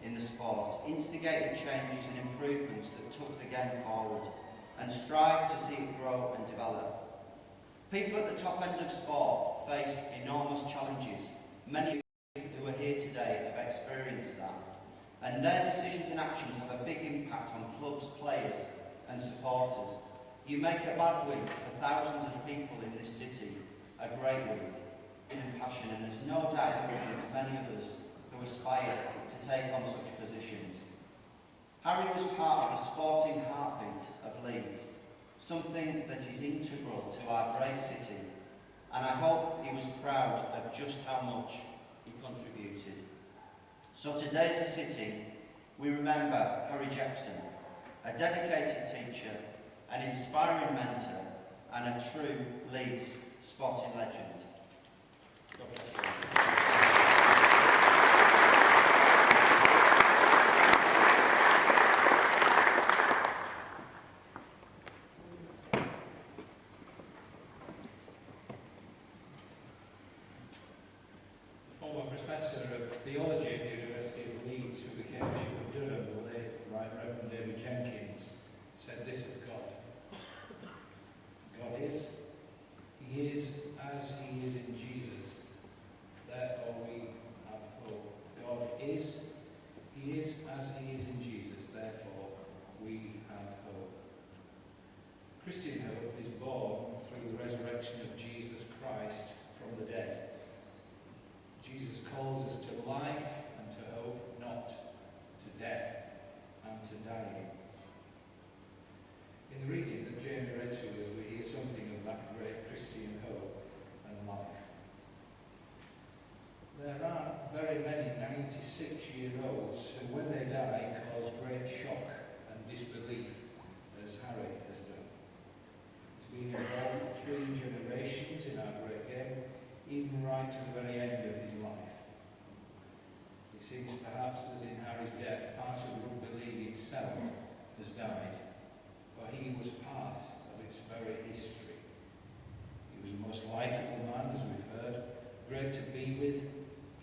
in the sport, instigated changes and improvements that took the game forward, and strived to see it grow and develop. People at the top end of sport face enormous challenges. Many who are here today have experienced that, and their decisions and actions have a big impact on clubs, players and supporters. You make a bad week for thousands of people in this city a great week and passion, and there's no doubt there's many others who aspire to take on such positions. Harry was part of the sporting heartbeat of Leeds, something that is integral to our great city, and I hope he was proud of just how much he contributed. So today as a city, we remember Harry Jepson, a dedicated teacher, an inspiring mentor, and a true Leeds sporting legend. God bless you. Former Professor of Theology at the University of Leeds, who became Bishop of Durham, the late Right Reverend David Jenkins, said this of God. God is. He is as he is in Jesus. Therefore we have hope. God is. He is as he is in Jesus. Therefore we have hope. Christian hope is born through the resurrection of Jesus Christ from the dead. Jesus calls us to life and to hope, not to death and to dying. In the reading that Jamie read to us, we hear something of that great Christian hope and life. There are very many 96-year-olds who, when they die, cause great shock and disbelief, as Harry has done. He's been involved for 3 generations in our great game, even right to the very end of his life. It seems perhaps that in Harry's death, part of Rugby League itself has died, for he was part of its very history. He was a most likeable man, as we've heard, great to be with,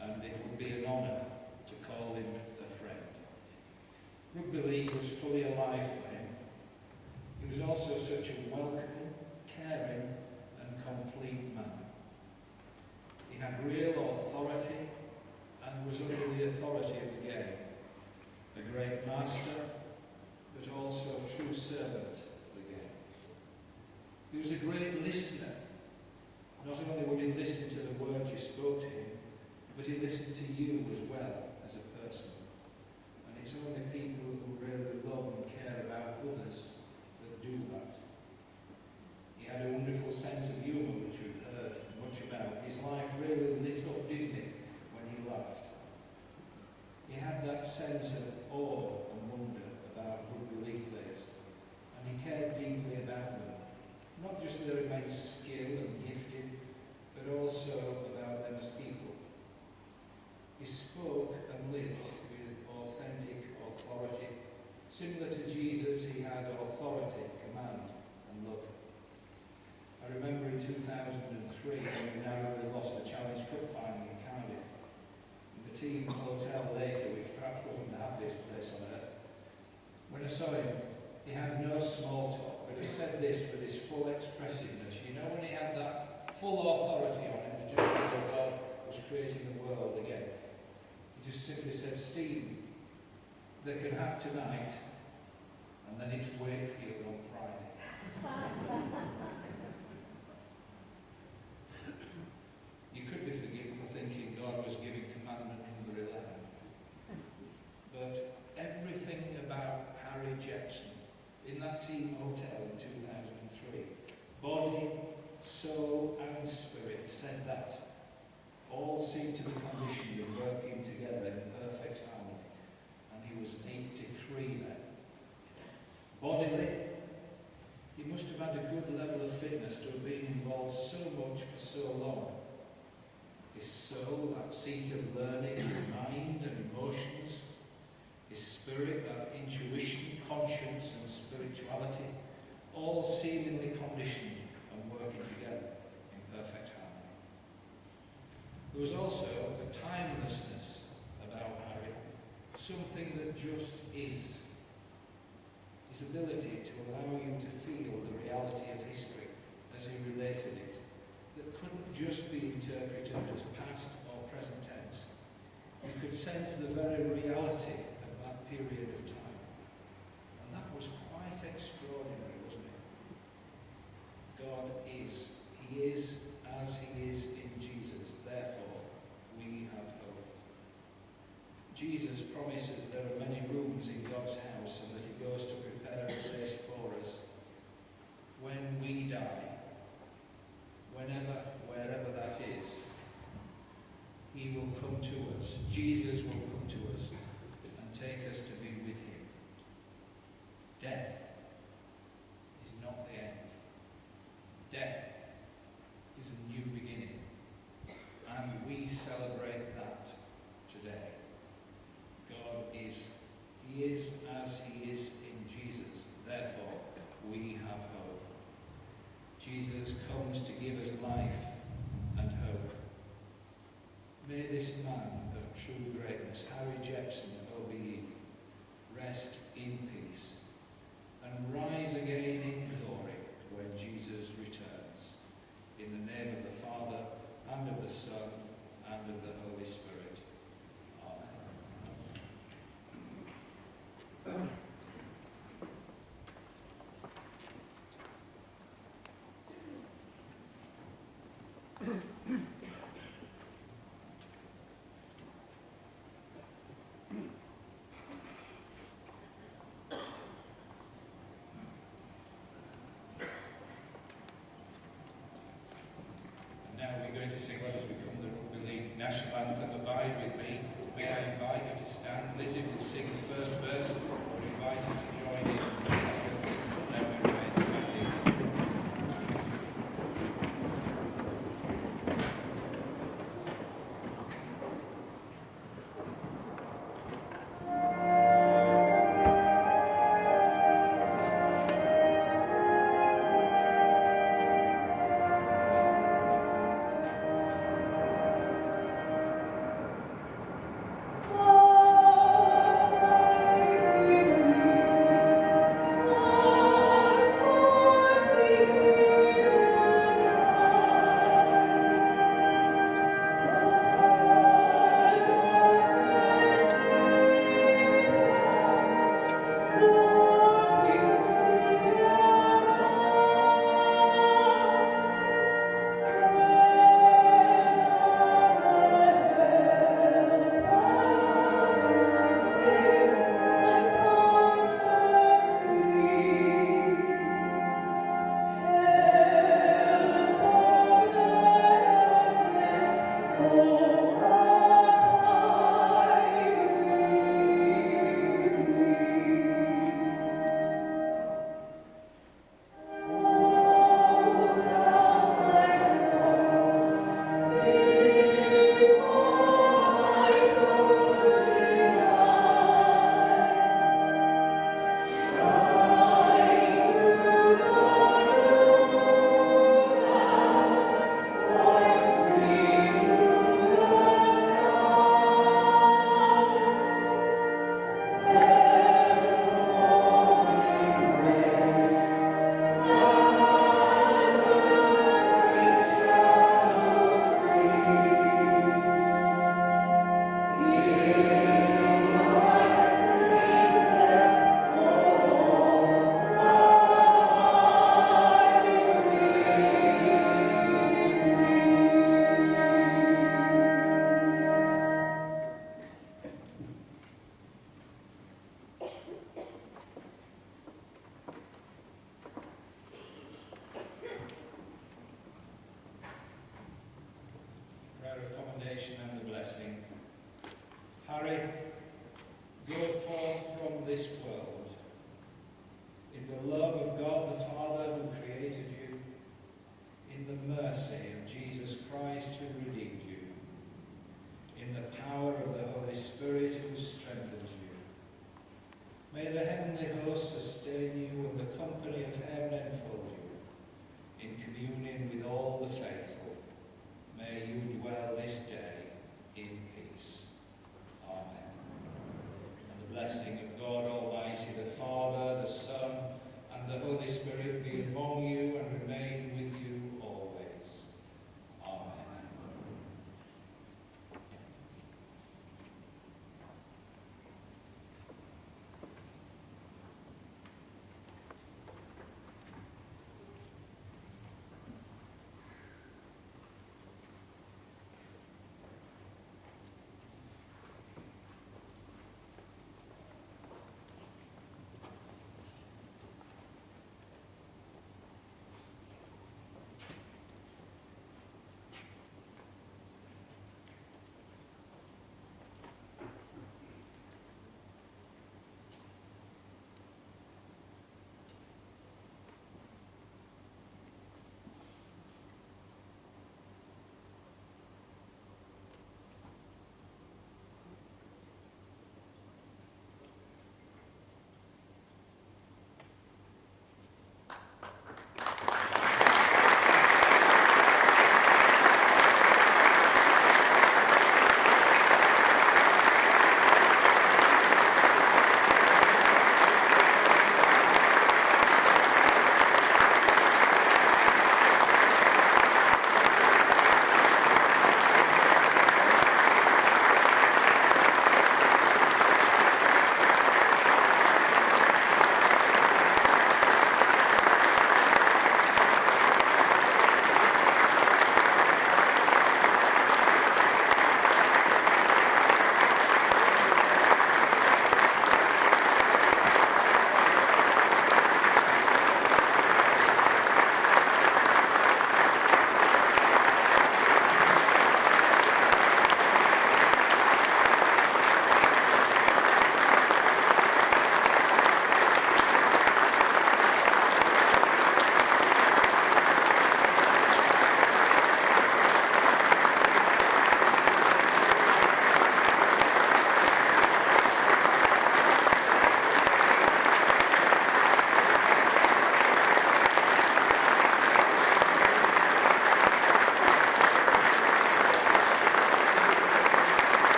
and it would be an honour to call him a friend. Rugby League was fully alive for him. He was also such a welcoming, caring and complete man. He had real authority and was under the authority of the game. A great master, but also a true servant of the game. He was a great listener. Not only would he listen to the words you spoke to him, but he listened to you as well as a person. And it's only people who really love and care about others that do that. He had a wonderful sense of humour, which we've heard much about. His life really lit up, didn't it, when he laughed? He had that sense of awe and wonder about Rugby League players, and he cared deeply about them. Not just their immense skill and gifting, but also about them as people. He spoke and lived with authentic authority. Similar to Jesus, he had authority, command and love. I remember in 2003 when we narrowly lost the Challenge Cup final in Cardiff. In the team hotel later, which perhaps wasn't the happiest place on earth, when I saw him, he had no small talk, but he said this with his full expressiveness. You know, when he had that full authority on him, just as though God was creating the world again. He just simply said, Steve, they can have tonight, and then it's Wakefield on Friday. You could be forgiven for thinking God was giving commandment number 11. But everything about Harry Jepson in that team hotel in 2003, body, soul and spirit, said that. All seemed to be conditioned and working together in perfect harmony. And he was 83 then. Bodily, he must have had a good so long. His soul, that seat of learning, his mind and emotions, his spirit, that intuition, conscience and spirituality, all seemingly conditioned and working together in perfect harmony. There was also a timelessness about Harry, something that just is. His ability to allow you to feel the reality of history as he related it, that couldn't just be interpreted as past or present tense. You could sense the very reality of that period of time. And that was quite extraordinary, wasn't it? God is. He is as he is in Jesus. Therefore, we have hope. Jesus promises there are many rooms in God's house and that he goes to prepare a place for us. When we die, whenever, wherever that is, he will come to us. Jesus will come to us and take us to be with him. Death is not the end. Death is a new beginning. And we celebrate that today. God is, he is as he is in Jesus. Therefore, we have hope. Jesus comes to give us life and hope. May this man of true greatness, Harry Jepson OBE, rest in peace and rise again in glory when Jesus returns. In the name of the Father, and of the Son, and of the Holy Spirit. Amen. Now we're going to sing what has become the Rugby League national anthem. Abide with me. May I invite you to stand. Lizzie will sing the first verse. We'll invite you to join in the second. Then we remain standing. And the blessing. Harry, go forth from this world in the love of God